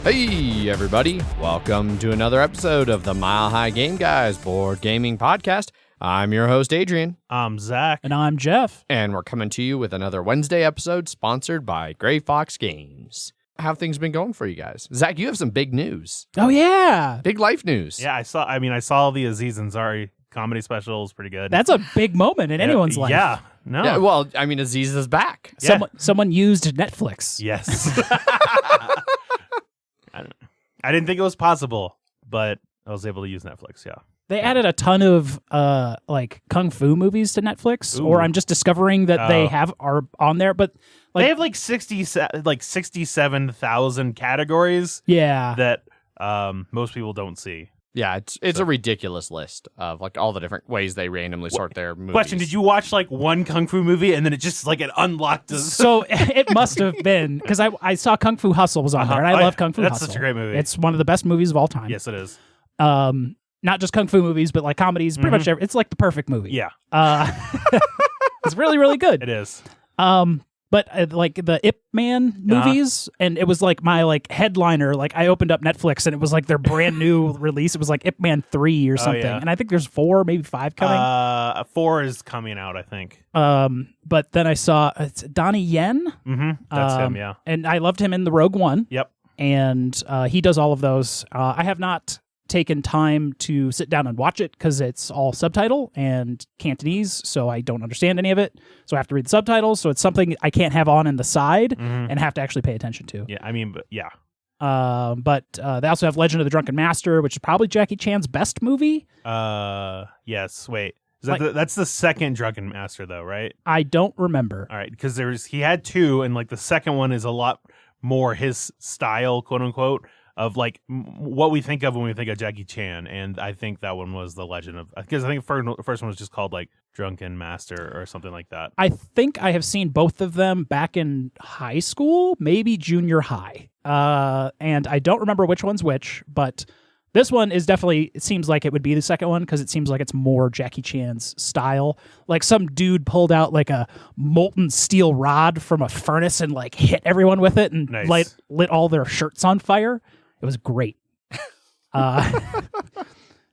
Hey, everybody. Welcome to another episode of the Mile High Game Guys board gaming podcast. I'm your host, Adrian. I'm Zach. And I'm Jeff. And we're coming to you with another Wednesday episode sponsored by Gray Fox Games. How have things been going for you guys? Zach, you have some big news. Oh, yeah. Big life news. Yeah, I saw the Aziz Ansari comedy special. Is pretty good. That's a big moment in anyone's life. Yeah. No. Yeah, well, I mean, Aziz is back. Yeah. Someone used Netflix. Yes. I didn't think it was possible, but I was able to use Netflix. Yeah. They added a ton of like kung fu movies to Netflix, Ooh. or I'm just discovering that they are on there. But like, they have like 67,000 categories. Yeah. That most people don't see. Yeah, it's a ridiculous list of like all the different ways they randomly sort their movies. Question: did you watch like one kung fu movie and then it just like it unlocked? So it must have been because I saw Kung Fu Hustle was on there, and I love Kung Fu Hustle. That's such a great movie. It's one of the best movies of all time. Yes, it is. Not just kung fu movies, but like comedies. Pretty much it's like the perfect movie. Yeah. It's really, really good. It is. But like the Ip Man movies, and it was like my like headliner. Like I opened up Netflix, and it was like their brand new release. It was like Ip Man 3 or something, yeah. and I think there's 4, maybe 5 coming. 4 is coming out, I think. But then I saw it's Donnie Yen. Mm-hmm. That's him, yeah. And I loved him in the Rogue One. Yep. And he does all of those. I have not taken time to sit down and watch it because it's all subtitle and Cantonese, so I don't understand any of it. So I have to read the subtitles. So it's something I can't have on the side and have to actually pay attention to. Yeah, I mean, but yeah. But they also have Legend of the Drunken Master, which is probably Jackie Chan's best movie. Yes. Wait, is that that's the second Drunken Master, though, right? I don't remember. All right, because he had 2, and like the second one is a lot more his style, quote unquote, of like what we think of when we think of Jackie Chan, and I think that one was the Legend of, because I think the first one was just called like Drunken Master or something like that. I think I have seen both of them back in high school, maybe junior high, and I don't remember which one's which, but this one is definitely, it seems like it would be the second one because it seems like it's more Jackie Chan's style. Like some dude pulled out like a molten steel rod from a furnace and like hit everyone with it and Nice. lit all their shirts on fire. It was great. So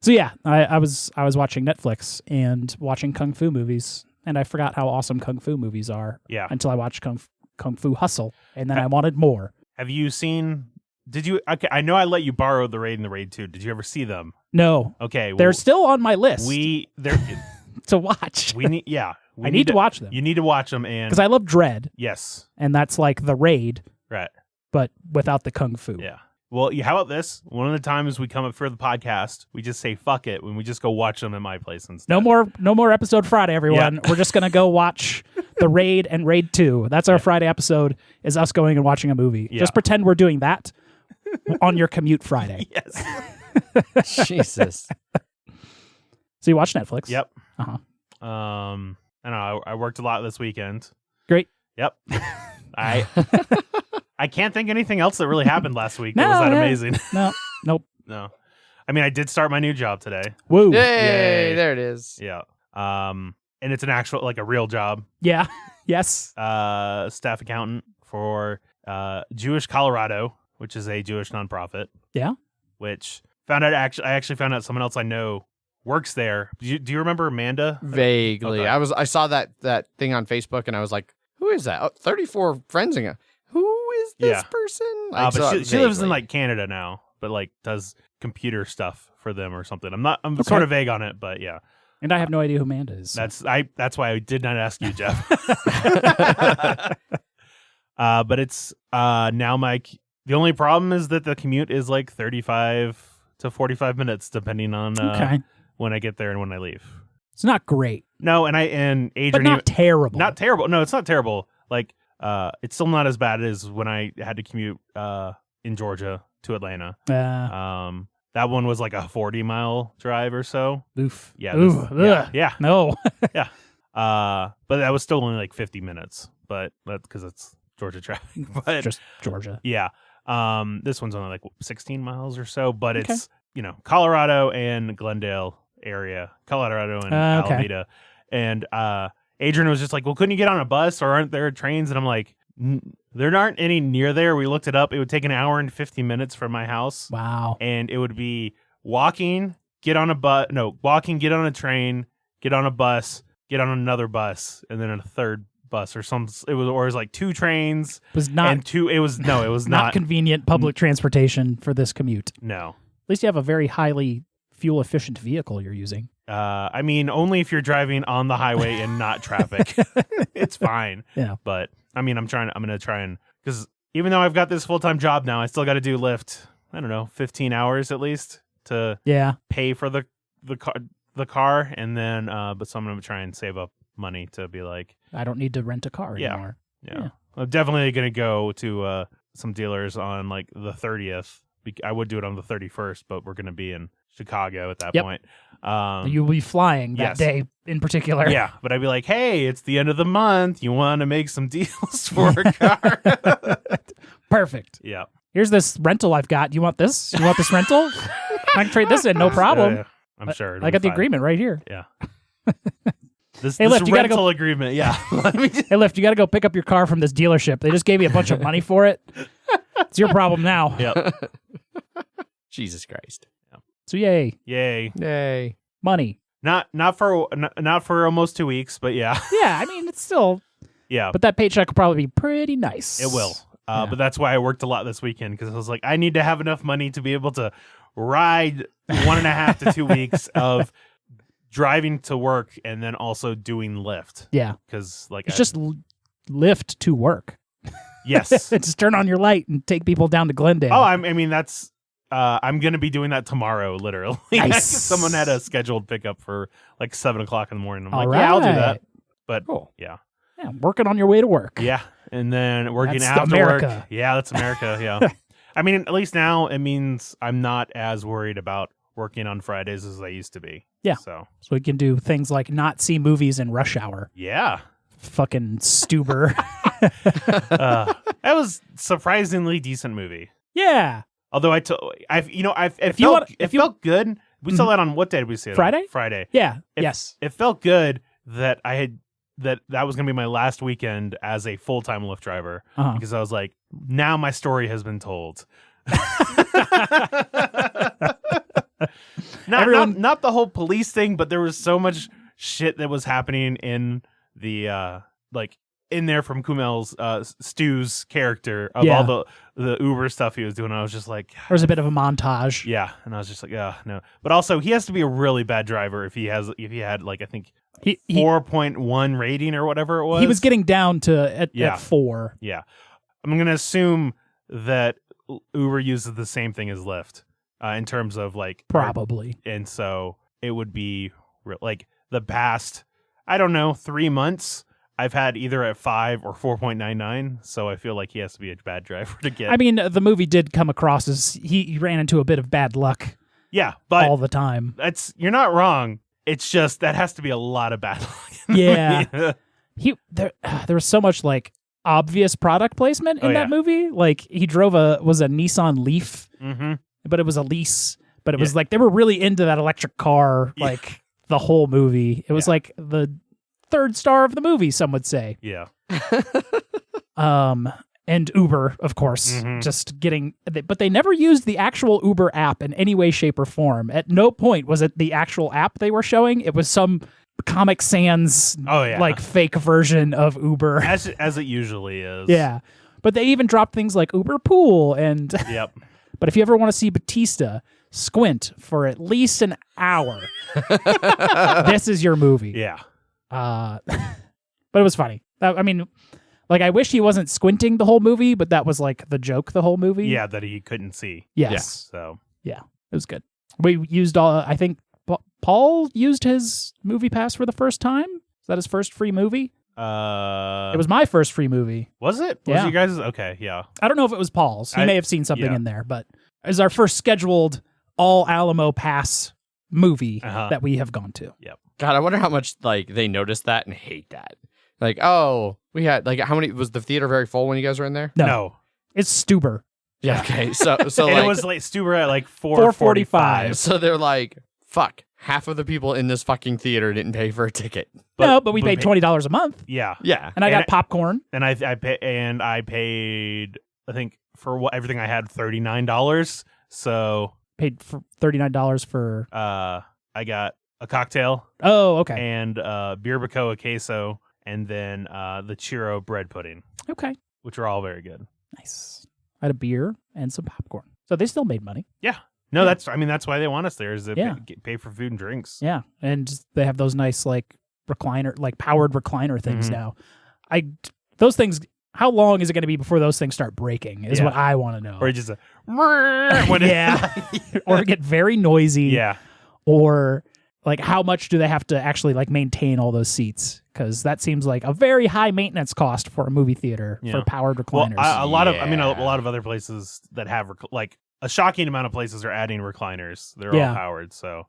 yeah, I was watching Netflix and watching kung fu movies, and I forgot how awesome kung fu movies are. Yeah. Until I watched Kung Fu Hustle, and then I wanted more. Have you seen? Did you? Okay, I know I let you borrow the Raid and the Raid 2. Did you ever see them? No. Okay, well, They're still on my list to watch. We need. Yeah, I need to watch them. You need to watch them, and Because I love Dread, yes, and that's like the Raid, right. but without the kung fu. Yeah. Well, how about this? One of the times we come up for the podcast, we just say fuck it when we just go watch them at my place instead. No more episode Friday, everyone. Yeah. We're just gonna go watch the Raid and Raid 2. That's our Friday episode, is us going and watching a movie. Yeah. Just pretend we're doing that on your commute Friday. Yes. Jesus. So you watch Netflix. Yep. Uh-huh. I don't know. I worked a lot this weekend. Great. Yep. I can't think anything else that really happened last week that No, was that yeah. amazing. No. Nope. No. I mean, I did start my new job today. Woo. Yay, there it is. Yeah. And it's an actual, like a real job. Yeah. Yes. Staff accountant for Jewish Colorado, which is a Jewish nonprofit. Yeah. Which I actually found out someone else I know works there. Do you remember Amanda? Vaguely. Okay. I saw that thing on Facebook and I was like, who is that? Oh, 34 friends ago. Who is this person? But she lives in like Canada now, but like does computer stuff for them or something. I'm sort of vague on it, but yeah. And I have no idea who Amanda is. So. That's why I did not ask you, Jeff. But it's now the only problem is that the commute is like 35 to 45 minutes depending on when I get there and when I leave. It's not great. No, and Adrian, but not terrible. Not terrible. No, it's not terrible. Like it's still not as bad as when I had to commute in Georgia to Atlanta. That one was like a 40-mile drive or so. Oof. Yeah. Yeah. No. Yeah. But that was still only like 50 minutes. But that's because it's Georgia traffic. But just Georgia. Yeah. This one's only like 16 miles or so. But it's Colorado and Glendale area, Colorado and Alameda, and Adrian was just like, well, couldn't you get on a bus or aren't there trains? And I'm like, There aren't any near there. We looked it up. It would take an hour and 50 minutes from my house. Wow. And it would be walking, get on a train, get on a bus, get on another bus, and then a third bus or some. It was like 2 trains. It was not. And 2. It was not not convenient public transportation for this commute. No. At least you have a very highly fuel efficient vehicle you're using. I mean, only if you're driving on the highway and not traffic. It's fine. Yeah. But I mean, I'm going to try and, because even though I've got this full-time job now, I still got to do Lyft, I don't know, 15 hours at least to pay for the car. And then, but so I'm going to try and save up money to be like, I don't need to rent a car anymore. Yeah. I'm definitely going to go to some dealers on like the 30th. I would do it on the 31st, but we're going to be in Chicago at that point. You will be flying that day in particular. Yeah, but I'd be like, hey, it's the end of the month. You want to make some deals for a car? Perfect. Yeah. Here's this rental I've got. You want this? You want this rental? I can trade this in, no problem. Yeah. I'm sure. I got the agreement right here. Yeah. This Lyft, you rental agreement. Yeah. Hey, Lyft, you got to go pick up your car from this dealership. They just gave you a bunch of money for it. It's your problem now. Yep. Jesus Christ. So yay. Money. Not for almost 2 weeks, but yeah. Yeah, I mean, it's still. Yeah. But that paycheck will probably be pretty nice. It will. But that's why I worked a lot this weekend, because I was like, I need to have enough money to be able to ride 1.5 to 2 weeks of driving to work and then also doing Lyft. Yeah. Because like it's just Lyft to work. Yes. Just turn on your light and take people down to Glendale. Oh, I mean, that's I'm going to be doing that tomorrow, literally. Nice. Someone had a scheduled pickup for like 7 o'clock in the morning. I'm All like, yeah, I'll do right. that. But Cool. Yeah, working on your way to work. Yeah. And then working That's after America. work. Yeah, that's America. Yeah. I mean, at least now it means I'm not as worried about working on Fridays as I used to be. Yeah. So we can do things like not see movies in rush hour. Yeah. Fucking Stuber. That was surprisingly decent movie. Yeah. Although it felt good. We saw that on what day did we see it? Friday? Friday. Yeah. Yes. It felt good that that was going to be my last weekend as a full-time Lyft driver, because I was like, now my story has been told. Not the whole police thing, but there was so much shit that was happening in the in there from Kumail's Stu's character of all the Uber stuff he was doing. I was just like, there's a bit of a montage. Yeah, and I was just like, yeah, no. But also, he has to be a really bad driver if he had like, I think 4.1 rating or whatever it was. He was getting down to at 4. Yeah, I'm gonna assume that Uber uses the same thing as Lyft in terms of like probably, and so it would be like the past, I don't know, 3 months. I've had either at 5 or 4.99, so I feel like he has to be a bad driver to get. I mean, the movie did come across as he ran into a bit of bad luck. Yeah, but all the time. You're not wrong. It's just that has to be a lot of bad luck. Yeah, there was so much like obvious product placement in that movie. Like he drove a Nissan Leaf, but it was a lease. But it was like they were really into that electric car, like the whole movie. It was like the third star of the movie, some would say. Yeah. And Uber, of course, just getting, but they never used the actual Uber app in any way, shape, or form. At no point was it the actual app they were showing. It was some Comic Sans, like fake version of Uber, as it usually is. Yeah, but they even dropped things like Uber Pool and. Yep. But if you ever want to see Batista, squint for at least an hour. This is your movie. Yeah. But it was funny. I mean, like I wish he wasn't squinting the whole movie, but that was like the joke the whole movie. Yeah, that he couldn't see. Yes. Yeah, so yeah, it was good. We used I think Paul used his movie pass for the first time. Is that his first free movie? It was my first free movie. Was it? Yeah. Was you guys? Okay, yeah. I don't know if it was Paul's. He may have seen something in there, but it was our first scheduled all Alamo pass movie that we have gone to. Yep. God, I wonder how much like they noticed that and hate that. Like, oh, we had like how many was the theater very full when you guys were in there? No. It's Stuber. Yeah. Okay. So and like, it was like Stuber at like 4:45. So they're like fuck, half of the people in this fucking theater didn't pay for a ticket. But we paid $20 a month. Yeah. Yeah. And I got popcorn. And I paid, I think, for everything I had, $39. So Paid for $39 for... I got a cocktail. Oh, okay. And Birbacoa queso, and then the churro bread pudding. Okay. Which are all very good. Nice. I had a beer and some popcorn. So they still made money. Yeah. No, that's why they want us there, is to pay for food and drinks. Yeah. And they have those nice powered recliner things now. Those things, how long is it going to be before those things start breaking is what I want to know. Or just or get very noisy. Yeah. Or how much do they have to actually maintain all those seats? Because that seems like a very high maintenance cost for a movie theater for powered recliners. Well, a lot of other places that have a shocking amount of places are adding recliners. They're all powered. So,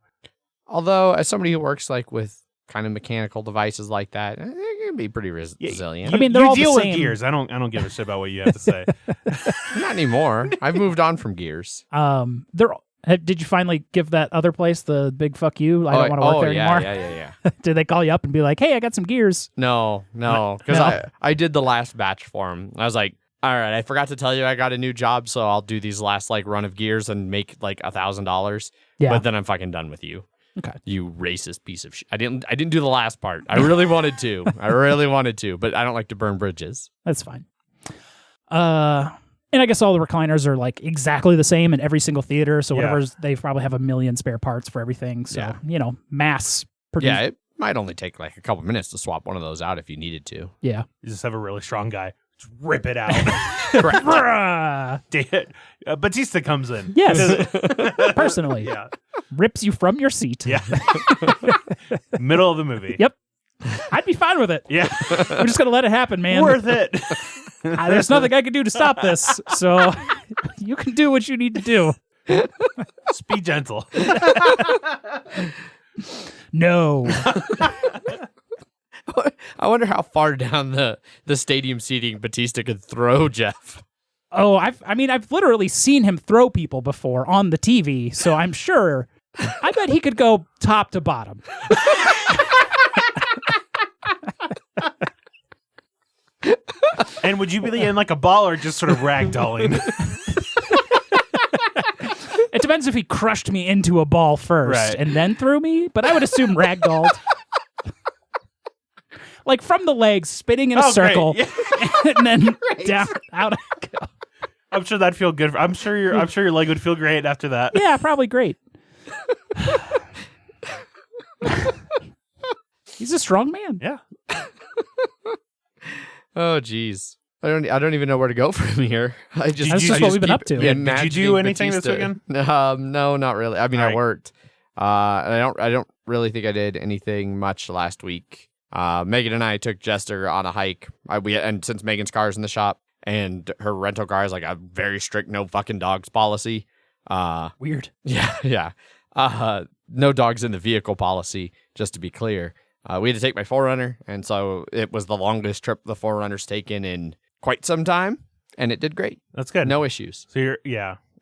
although as somebody who works with kind of mechanical devices like that, it can be pretty resilient. I mean, they're all deal the with same. gears. I don't give a shit about what you have to say. Not anymore. I've moved on from gears. Did you finally give that other place the big fuck you? I don't want to work there anymore. Yeah. Did they call you up and be like, hey, I got some gears? No. Because I did the last batch for them. I was like, all right, I forgot to tell you I got a new job, so I'll do these last run of gears and make $1,000. Yeah. But then I'm fucking done with you. Okay. You racist piece of shit. I didn't do the last part. I really wanted to. But I don't like to burn bridges. That's fine. And I guess all the recliners are exactly the same in every single theater. So they probably have a million spare parts for everything. So, mass produce. Yeah, it might only take a couple minutes to swap one of those out if you needed to. Yeah. You just have a really strong guy. Just rip it out. Batista comes in. Yes. Personally. Yeah. Rips you from your seat. Yeah. Middle of the movie. Yep. I'd be fine with it. Yeah. We're just going to let it happen, man. Worth it. There's nothing I can do to stop this. So you can do what you need to do. Just be gentle. No. I wonder how far down the stadium seating Batista could throw Jeff. Oh, I've literally seen him throw people before on the TV, so I'm sure. I bet he could go top to bottom. And would you be in a ball or just sort of ragdolling? It depends if he crushed me into a ball first and then threw me, but I would assume ragdolled. From the legs, spinning in a circle, and then down, out I go. I'm sure that'd feel good. I'm sure your leg would feel great after that. Yeah, probably great. He's a strong man. Yeah. Oh, geez. I don't even know where to go from here. That's just what we've been up to. Did you do anything this weekend? No, not really. I mean, All I right. worked. I don't really think I did anything much last week. Megan and I took Jester on a hike. And since Megan's car is in the shop and her rental car is a very strict no fucking dogs policy. Weird. Yeah. No dogs in the vehicle policy, just to be clear. We had to take my 4Runner, and so it was the longest trip the 4Runner's taken in quite some time, and it did great. That's good. No issues. So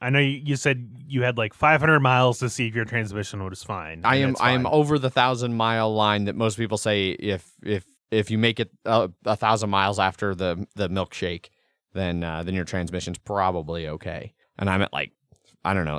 I know you said you had 500 miles to see if your transmission was fine. I am over the 1,000-mile line that most people say if you make it 1,000 miles after the milkshake, then your transmission's probably okay. And I'm at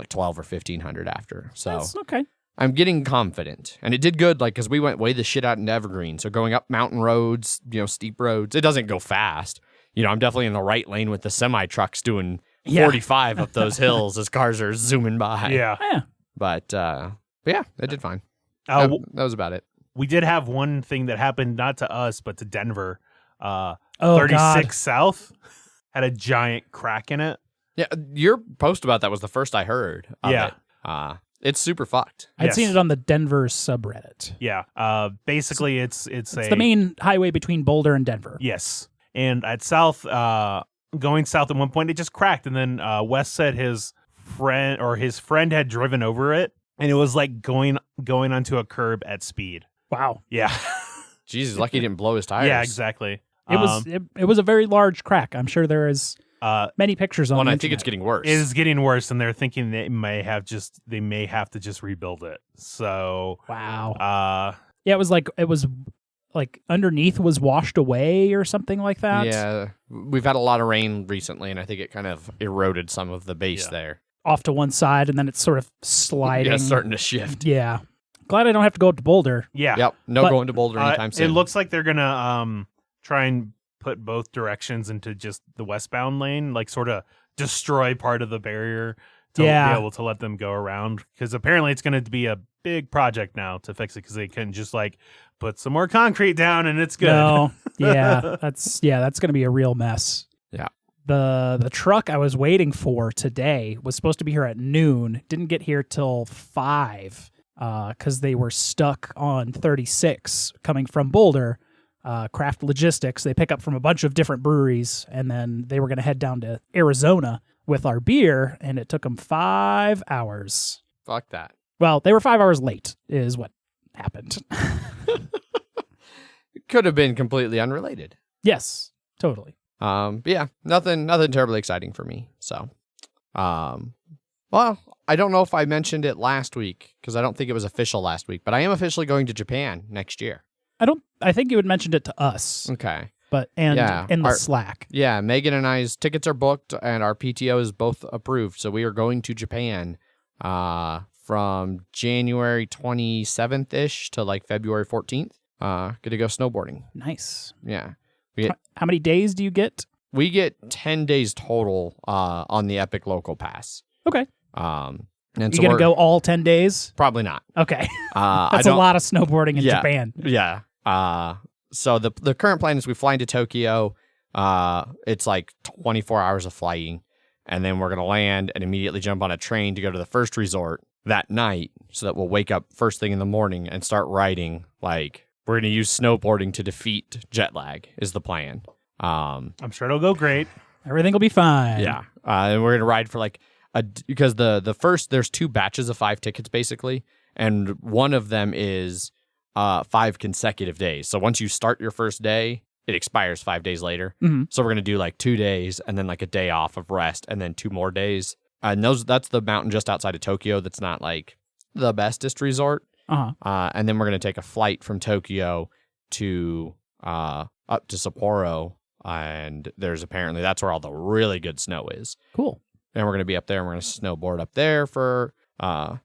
12 or 1,500 after. So that's okay. I'm getting confident, and it did good. Because we went way the shit out into Evergreen, so going up mountain roads, steep roads, it doesn't go fast. I'm definitely in the right lane with the semi trucks doing 45 up those hills as cars are zooming by. Yeah. But yeah, it did fine. Uh, that was about it. We did have one thing that happened, not to us, but to Denver. 36 God. South had a giant crack in it. Yeah, your post about that was the first I heard of Yeah. it. It's super fucked. I'd seen it on the Denver subreddit. Yeah. Basically, it's the main highway between Boulder and Denver. Yes. And at going south at one point, it just cracked. And then Wes said his friend had driven over it, and it was going onto a curb at speed. Wow. Yeah. Jesus, lucky he didn't blow his tires. Yeah, exactly. It was a very large crack. I'm sure there is Many pictures on Well, the I think it's internet. getting worse. It is getting worse, and they're thinking they may have to just rebuild it. So, Wow. Yeah, it was like underneath was washed away or something like that. Yeah, we've had a lot of rain recently, and I think it kind of eroded some of the base there. Off to one side, and then it's sort of sliding. Yeah, it's starting to shift. Yeah. Glad I don't have to go up to Boulder. yeah. Yep, no But- going to Boulder anytime soon. It looks like they're gonna try and put both directions into just the westbound lane, like sort of destroy part of the barrier to be able to let them go around. Because apparently it's going to be a big project now to fix it, because they can just like put some more concrete down and it's good. No. Yeah. That's going to be a real mess. Yeah. The truck I was waiting for today was supposed to be here at noon. Didn't get here till 5 because they were stuck on 36 coming from Boulder. Craft Logistics. They pick up from a bunch of different breweries, and then they were going to head down to Arizona with our beer, and it took them 5 hours. Fuck that. Well, they were 5 hours late, is what happened. It could have been completely unrelated. Yes, totally. But yeah, nothing terribly exciting for me. So, well, I don't know if I mentioned it last week because I don't think it was official last week, but I am officially going to Japan next year. I think you had mentioned it to us, Okay. but in the Slack. Yeah, Megan and I's tickets are booked, and our PTO is both approved. So we are going to Japan from January 27th ish to like February 14th. Gonna go snowboarding. Nice. Yeah. How many days do you get? We get 10 days total on the Epic Local Pass. Okay. And You so gonna we're go all 10 days? probably not. Okay. I That's a don't- lot of snowboarding in Yeah. Japan. Yeah. So the current plan is we fly into Tokyo. It's like 24 hours of flying, and then we're gonna land and immediately jump on a train to go to the first resort that night, so that we'll wake up first thing in the morning and start riding. Like, we're gonna use snowboarding to defeat jet lag is the plan. I'm sure it'll go great. Everything will be fine. Yeah. And we're gonna ride for like because the first, there's 2 batches of 5 tickets basically, and one of them is 5 consecutive days. So once you start your first day, it expires 5 days later. Mhm. So we're gonna do like 2 days and then like a day off of rest and then 2 more days. And that's the mountain just outside of Tokyo. That's not like the bestest resort. Uh-huh. And then we're gonna take a flight from Tokyo to up to Sapporo, and that's where all the really good snow is. Cool. And we're going to be up there, and we're going to snowboard up there for a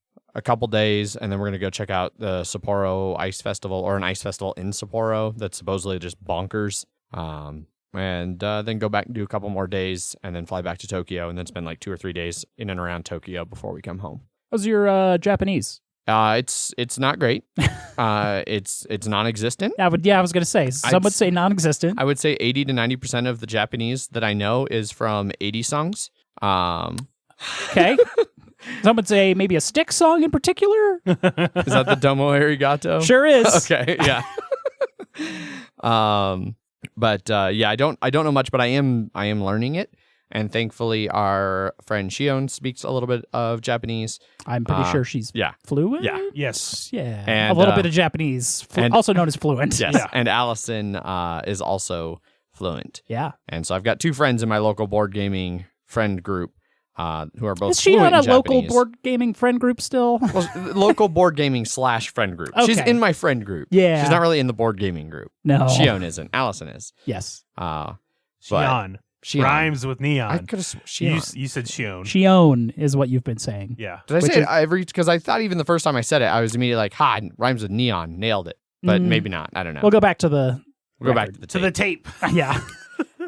couple days, and then we're going to go check out the Sapporo Ice Festival, or an ice festival in Sapporo that's supposedly just bonkers. And then go back and do a couple more days, and then fly back to Tokyo, and then spend like 2 or 3 days in and around Tokyo before we come home. How's your Japanese? It's not great. It's non-existent. I was going to say. Some would say non-existent. I would say 80 to 90% of the Japanese that I know is from 80 songs. Okay. Some would say maybe a stick song in particular. Is that the Domo Arigato? Sure is. Okay, yeah. But yeah, I don't know much, but I am learning it, and thankfully our friend Shion speaks a little bit of Japanese. I'm pretty sure she's fluent. Yeah. Yes. Yeah. And, a little bit of Japanese, also known as fluent. Yes, Yeah. and Allison is also fluent. Yeah. And so I've got 2 friends in my local board gaming friend group who are both Is she fluent on a in local Japanese. board gaming friend group still? Well, local board gaming / friend group. She's Okay. in my friend group. Yeah. She's not really in the board gaming group. No. Shion isn't. Allison is. Yes. But Shion. Shion. Rhymes with I neon. could have. You Shion. said Shion. Shion is what you've been saying. Yeah. Did I Which say is- it because I thought even the first time I said it, I was immediately like, "Ha, it rhymes with neon." Nailed it. But maybe not. I don't know. We'll go back to the We'll go back to the To the tape. yeah.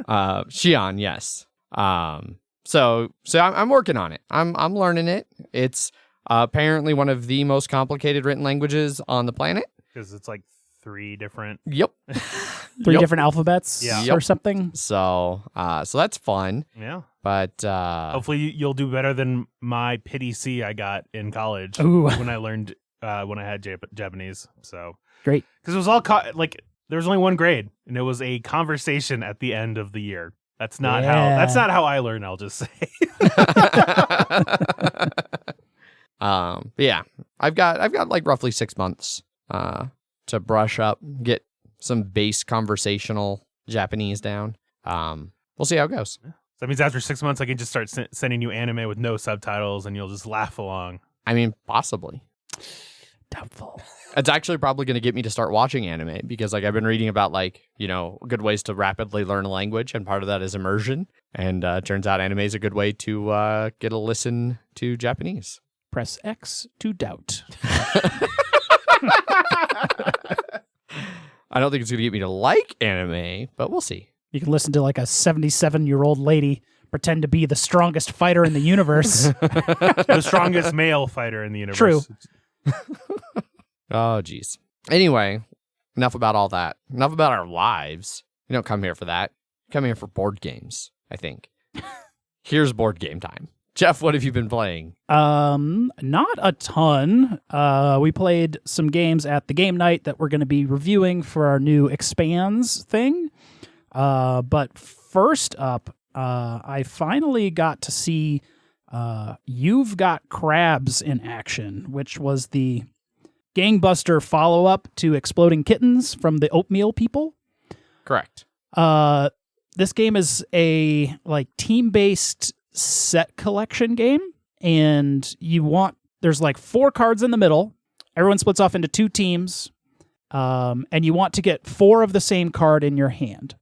Shion, yes. So I'm working on it. I'm learning it. It's apparently one of the most complicated written languages on the planet. Because it's like 3 different. Yep. 3 Yep. different alphabets Yeah. or something. So that's fun. Yeah. But Hopefully you'll do better than my pity C I got in college Ooh. when I learned when I had Japanese. So Great. because it was all there was only 1 grade, and it was a conversation at the end of the year. That's not how I learn. I'll just say. but yeah, I've got like roughly 6 months to brush up, get some base conversational Japanese down. We'll see how it goes. So that means after 6 months, I can just start sending you anime with no subtitles, and you'll just laugh along. I mean, possibly. Doubtful. It's actually probably going to get me to start watching anime because like I've been reading about like, good ways to rapidly learn a language, and part of that is immersion. And turns out anime is a good way to get a listen to Japanese. Press X to doubt. I don't think it's going to get me to like anime, but we'll see. You can listen to like a 77-year-old lady pretend to be the strongest fighter in the universe. The strongest male fighter in the universe. True. Oh, geez. Anyway, enough about all that. Enough about our lives. You don't come here for that. You come here for board games, I think. Here's board game time. Jeff, what have you been playing? Not a ton. We played some games at the game night that we're going to be reviewing for our new Expands thing. But first up, I finally got to see You've Got Crabs in action, which was the gangbuster follow-up to Exploding Kittens from the Oatmeal people. Correct. This game is a like team-based set collection game, and there's like 4 cards in the middle. Everyone splits off into 2 teams, and you want to get 4 of the same card in your hand.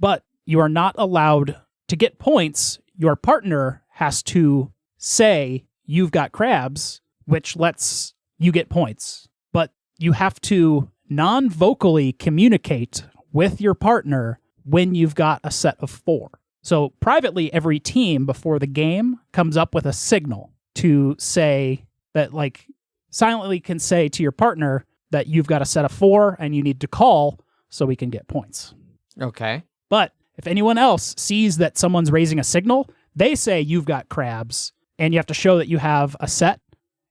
But you are not allowed to get points. Your partner has to say, "You've got crabs," which lets you get points. But you have to non-vocally communicate with your partner when you've got a set of 4. So privately, every team before the game comes up with a signal to say that, like, silently can say to your partner that you've got a set of 4 and you need to call so we can get points. Okay. But if anyone else sees that someone's raising a signal, they say you've got crabs, and you have to show that you have a set.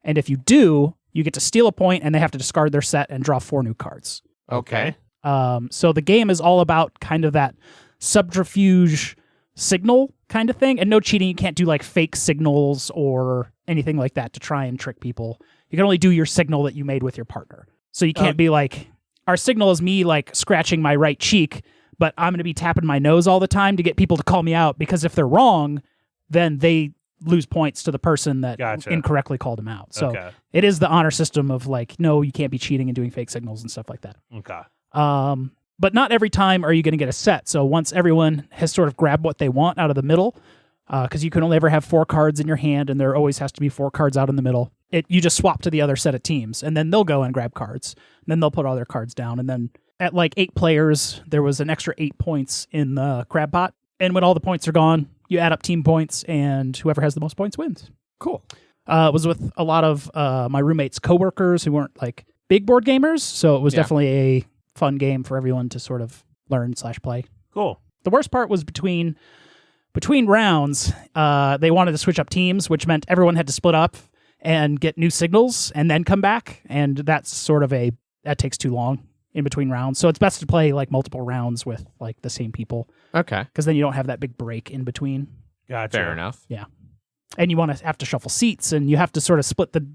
And if you do, you get to steal a point, and they have to discard their set and draw 4 new cards. Okay. So the game is all about kind of that subterfuge signal kind of thing, and no cheating. You can't do like fake signals or anything like that to try and trick people. You can only do your signal that you made with your partner. So you can't be like, our signal is me like scratching my right cheek, but I'm going to be tapping my nose all the time to get people to call me out, because if they're wrong, then they lose points to the person that incorrectly called them out. So it is the honor system of like, no, you can't be cheating and doing fake signals and stuff like that. Okay. But not every time are you going to get a set. So once everyone has sort of grabbed what they want out of the middle, because you can only ever have 4 cards in your hand, and there always has to be 4 cards out in the middle. You just swap to the other set of teams, and then they'll go and grab cards. And then they'll put all their cards down. And then at like 8 players, there was an extra 8 points in the crab pot. And when all the points are gone, you add up team points, and whoever has the most points wins. Cool. It was with a lot of my roommates' coworkers who weren't like big board gamers, so it was definitely a fun game for everyone to sort of learn/play. Cool. The worst part was between rounds, they wanted to switch up teams, which meant everyone had to split up and get new signals and then come back, and that's sort of that takes too long in between rounds. So it's best to play like multiple rounds with like the same people. Okay. Because then you don't have that big break in between. Gotcha. Fair enough. Yeah. And you want to have to shuffle seats, and you have to sort of split the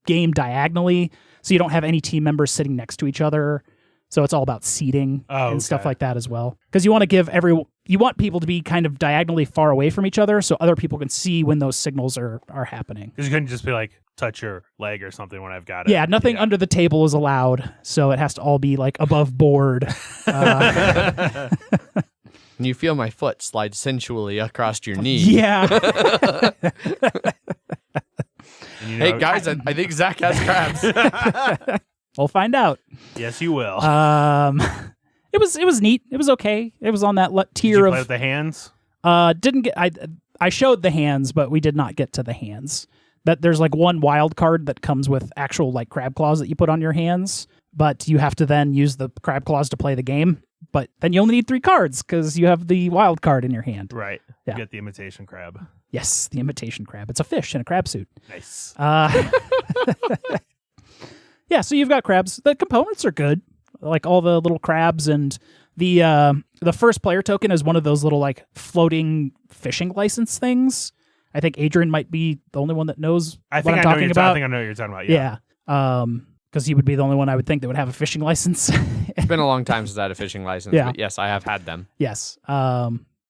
game diagonally so you don't have any team members sitting next to each other. So it's all about seating and stuff like that as well. Because you want to you want people to be kind of diagonally far away from each other so other people can see when those signals are happening. Because you couldn't just be like, touch your leg or something when I've got it. Yeah, nothing under the table is allowed. So it has to all be like above board. And you feel my foot slide sensually across your knee. Yeah. Hey, guys, I think Zach has crabs. We'll find out. Yes, you will. It was neat. It was okay. It was on that tier Did you of play with the hands. Didn't get. I showed the hands, but we did not get to the hands. That there's like one wild card that comes with actual like crab claws that you put on your hands, but you have to then use the crab claws to play the game. But then you only need 3 cards because you have the wild card in your hand. Right. Yeah. You get the imitation crab. Yes, the imitation crab. It's a fish in a crab suit. Nice. Yeah, so you've got crabs. The components are good, like all the little crabs, and the first player token is one of those little like floating fishing license things. I think Adrian might be the only one that knows what I'm talking about. I think I know what you're talking about. Yeah. Because he would be the only one I would think that would have a fishing license. It's been a long time since I had a fishing license, but yes, I have had them. Yes.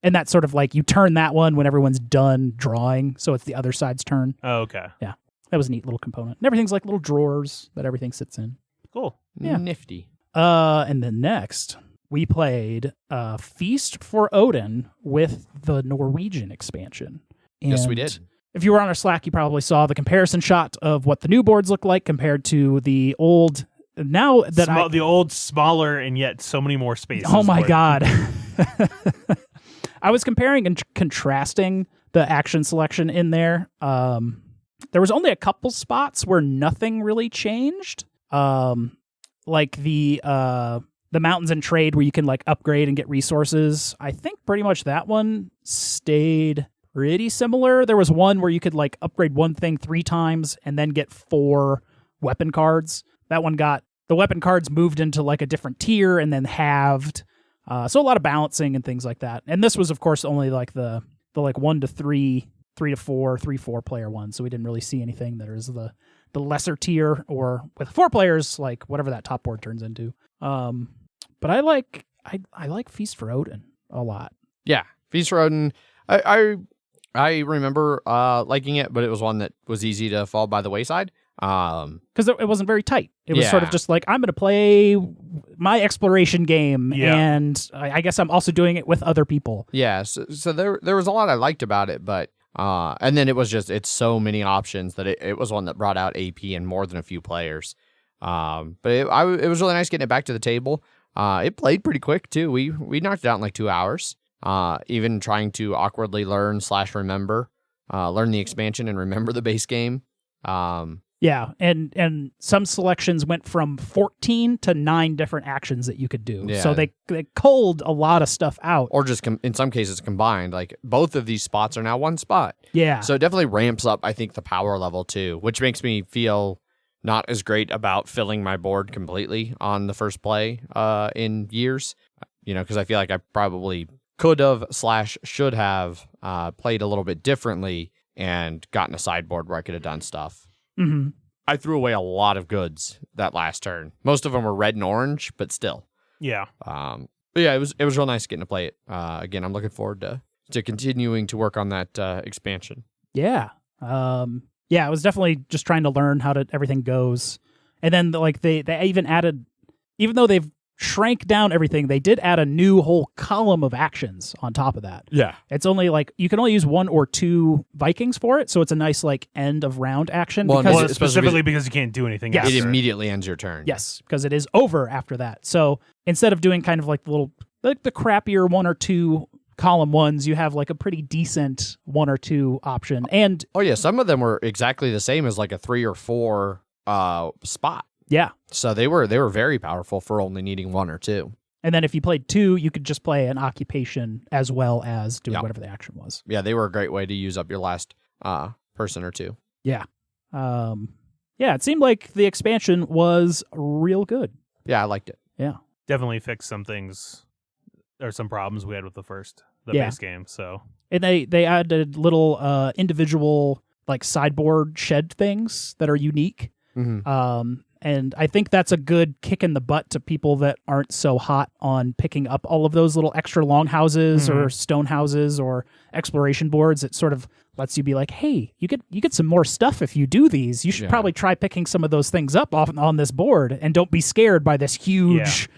And that's sort of like you turn that one when everyone's done drawing, so it's the other side's turn. Oh, okay. Yeah. That was a neat little component. And everything's like little drawers that everything sits in. Cool. Yeah. Nifty. And then next, we played Feast for Odin with the Norwegian expansion. Yes, we And did. if you were on our Slack, you probably saw the comparison shot of what the new boards look like compared to the old. Now that the old, smaller, and yet so many more spaces. Oh my board. God. I was comparing and contrasting the action selection in there. There was only a couple spots where nothing really changed. Like the mountains and trade where you can like upgrade and get resources. I think pretty much that one stayed pretty similar. There was one where you could like upgrade one thing 3 times and then get 4 weapon cards. That one got the weapon cards moved into like a different tier and then halved. So a lot of balancing and things like that. And this was of course only like the like 1 to 3, 3 to 4, 3-4 player one. So we didn't really see anything that is the lesser tier, or with 4 players, like whatever that top board turns into. But I like Feast for Odin a lot. Yeah, Feast for Odin. I remember liking it, but it was one that was easy to fall by the wayside. Because it wasn't very tight. It was sort of Yeah. just like, I'm going to play my exploration game, Yeah. and I guess I'm also doing it with other people. Yeah, so there was a lot I liked about it, but and then it's so many options that it was one that brought out AP in more than a few players. But it was really nice getting it back to the table. It played pretty quick too. We knocked it out in like 2 hours. Even trying to awkwardly learn/remember, learn the expansion and remember the base game. Yeah, and some selections went from 14 to 9 different actions that you could do. Yeah. So they culled a lot of stuff out. Or just in some cases combined. Like both of these spots are now one spot. Yeah. So it definitely ramps up, I think, the power level too, which makes me feel not as great about filling my board completely on the first play in years. Because I feel like I probably could have / should have played a little bit differently and gotten a sideboard where I could have done stuff. Mm-hmm. I threw away a lot of goods that last turn. Most of them were red and orange, but still. Yeah. But yeah, it was real nice getting to play it. Again, I'm looking forward to continuing to work on that expansion. Yeah. Yeah, it was definitely just trying to learn how everything goes. And then like they even added, even though they've shrank down everything, they did add a new whole column of actions on top of that. Yeah. It's only like you can only use 1 or 2 Vikings for it, so it's a nice like end of round action. Well, because Well, specifically because you can't do anything Yes. after. It immediately ends your turn. yes, because it is over after that. So instead of doing kind of like the crappier 1 or 2 column ones, you have like a pretty decent 1 or 2 option. And Oh yeah, some of them were exactly the same as like a 3 or 4 spot. yeah. So they were very powerful for only needing 1 or 2. And then if you played 2, you could just play an occupation as well as doing Yeah. whatever the action was. Yeah, they were a great way to use up your last person or 2. Yeah. Yeah, it seemed like the expansion was real good. Yeah, I liked it. Yeah. Definitely fixed some things or some problems we had with the Yeah. base game. So And they added little individual like sideboard shed things that are unique. Mm-hmm. And I think that's a good kick in the butt to people that aren't so hot on picking up all of those little extra long houses or stone houses or exploration boards. It sort of lets you be like, hey, you get some more stuff if you do these. You should probably try picking some of those things up on this board, and don't be scared by this huge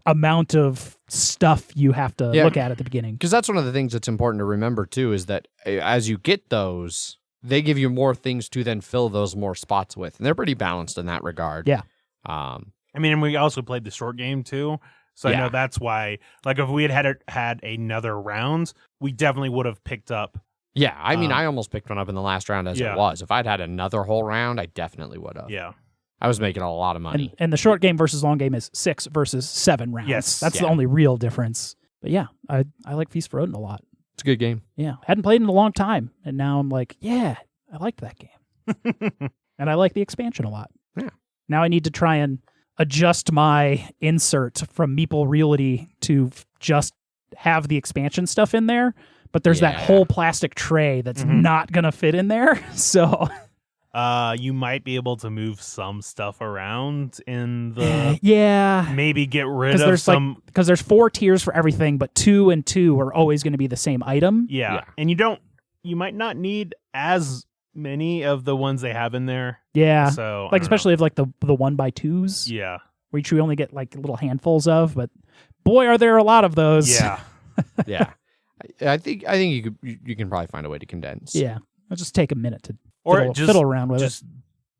amount of stuff you have to look at the beginning. Because that's one of the things that's important to remember too, is that as you get those, they give you more things to then fill those more spots with. And they're pretty balanced in that regard. Yeah. I mean, and we also played the short game too. So I know that's why, like, if we had another round, we definitely would have picked up. Yeah, I mean, I almost picked one up in the last round as it was. If I'd had another whole round, I definitely would have. Yeah. I was making a lot of money. And the short game versus long game is 6 versus 7 rounds. Yes. That's the only real difference. But yeah, I like Feast for Odin a lot. It's a good game. Yeah. Hadn't played in a long time. And now I'm like, yeah, I liked that game. And I like the expansion a lot. Yeah. Now I need to try and adjust my insert from Meeple Realty to just have the expansion stuff in there. But there's that whole plastic tray that's not going to fit in there. So You might be able to move some stuff around in the yeah. maybe get rid of some because there's 4 tiers for everything, but 2 and 2 are always going to be the same item. Yeah. And you might not need as many of the ones they have in there. Yeah. So like especially if like the 1x2s. Yeah. Which we only get like little handfuls of, but boy are there a lot of those. Yeah. Yeah. I think you can probably find a way to condense. Yeah. It'll just take a minute to Or fiddle around with it.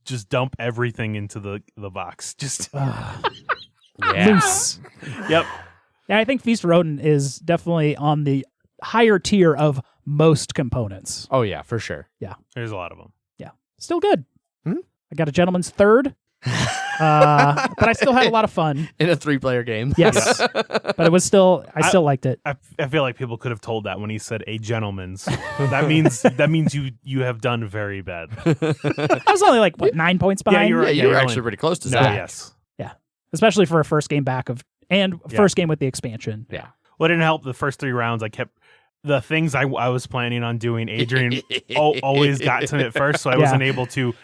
Just dump everything into the box. Just loose. Yep. Yeah, I think Feast of Odin is definitely on the higher tier of most components. Oh yeah, for sure. Yeah. There's a lot of them. Yeah. Still good. Hmm? I got a gentleman's third. But I still had a lot of fun. In a 3-player game. Yes. But it was still I still liked it. I feel like people could have told that when he said a gentleman's. that means you have done very bad. I was only like 9 points behind. you were- You were you're actually only- pretty close to No, Zach. yes. Yeah. Especially for a first game back first game with the expansion. Yeah. Well, it didn't help the first 3 rounds. I kept the things I was planning on doing. Adrian always got to it first, so I wasn't able to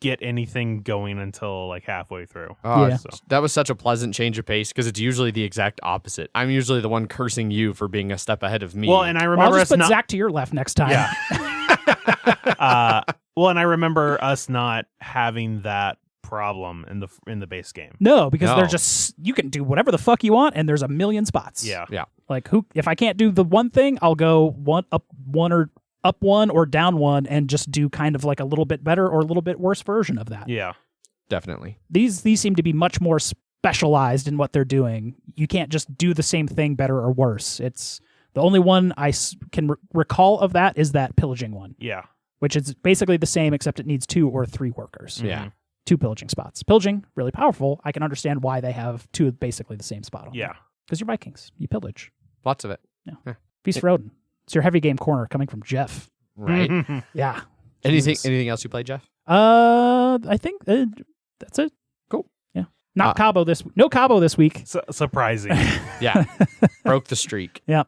get anything going until like halfway through. Oh, Yeah. That was such a pleasant change of pace because it's usually the exact opposite. I'm usually the one cursing you for being a step ahead of me. Well, and I Well, remember I'll us just put not. Zach to your left next time. Yeah. Well, and I remember us not having that problem in the base game. No, because No. they're just you can do whatever the fuck you want, and there's a million spots. Yeah. Like if I can't do the one thing, I'll go up one or down one and just do kind of like a little bit better or a little bit worse version of that. Yeah. definitely. These seem to be much more specialized in what they're doing. You can't just do the same thing better or worse. It's the only one I can recall of that is that pillaging one. Yeah. Which is basically the same except it needs 2 or 3 workers. Yeah. 2 pillaging spots. Pillaging, really powerful. I can understand why they have 2 basically the same spot on. Yeah. Because you're Vikings. You pillage. Lots of it. Feast for Odin. It's your heavy game corner coming from Jeff. Right. Yeah. Anything else you played, Jeff? I think that's it. Cool. Yeah. No Cabo this week. Surprising. Yeah. Broke the streak. Yeah.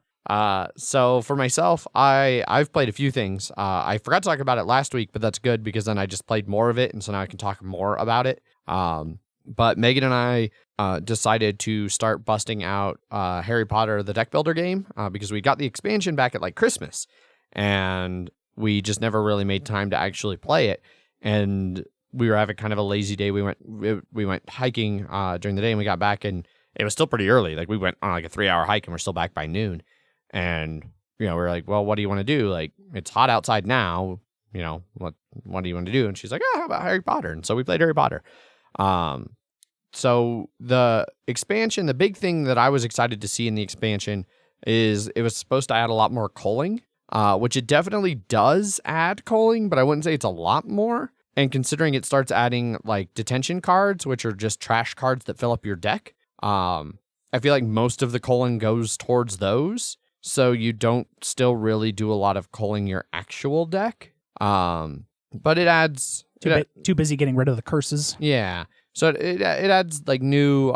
So for myself, I've played a few things. I forgot to talk about it last week, but that's good because then I just played more of it, and so now I can talk more about it. But Megan and I decided to start busting out Harry Potter the Deck Builder game because we got the expansion back at like Christmas, and we just never really made time to actually play it. And we were having kind of a lazy day. We went hiking during the day, and we got back, and it was still pretty early. Like we went on like a 3-hour hike, and we're still back by noon. And we were like, well, what do you want to do? Like it's hot outside now. What do you want to do? And she's like, how about Harry Potter? And so we played Harry Potter. So the expansion, the big thing that I was excited to see in the expansion is it was supposed to add a lot more culling, which it definitely does add culling, but I wouldn't say it's a lot more. And considering it starts adding like detention cards, which are just trash cards that fill up your deck, I feel like most of the culling goes towards those. So you don't still really do a lot of culling your actual deck. But it adds... Too busy getting rid of the curses. Yeah. So it adds like new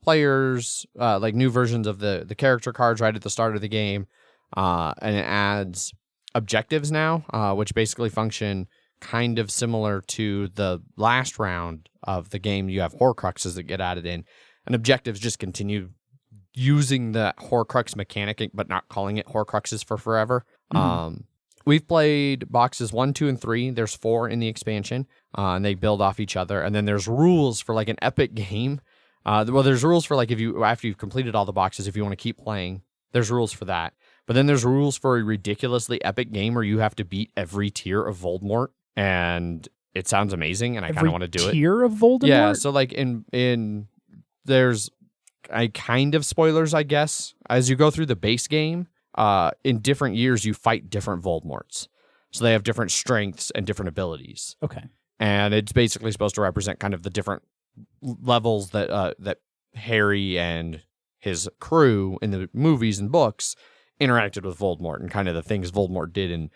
players, like new versions of the character cards right at the start of the game. And it adds objectives now, which basically function kind of similar to the last round of the game. You have Horcruxes that get added in. And objectives just continue using the Horcrux mechanic, but not calling it Horcruxes for forever. Mm-hmm. We've played boxes 1, 2, and 3. There's 4 in the expansion, and they build off each other. And then there's rules for like an epic game. There's rules for like after you've completed all the boxes, if you want to keep playing, there's rules for that. But then there's rules for a ridiculously epic game where you have to beat every tier of Voldemort, and it sounds amazing, and I kind of want to do it. Tier of Voldemort? Yeah. So like in there's kind of spoilers, I guess, as you go through the base game. In different years, you fight different Voldemorts. So they have different strengths and different abilities. Okay. And it's basically supposed to represent kind of the different levels that Harry and his crew in the movies and books interacted with Voldemort and kind of the things Voldemort did in,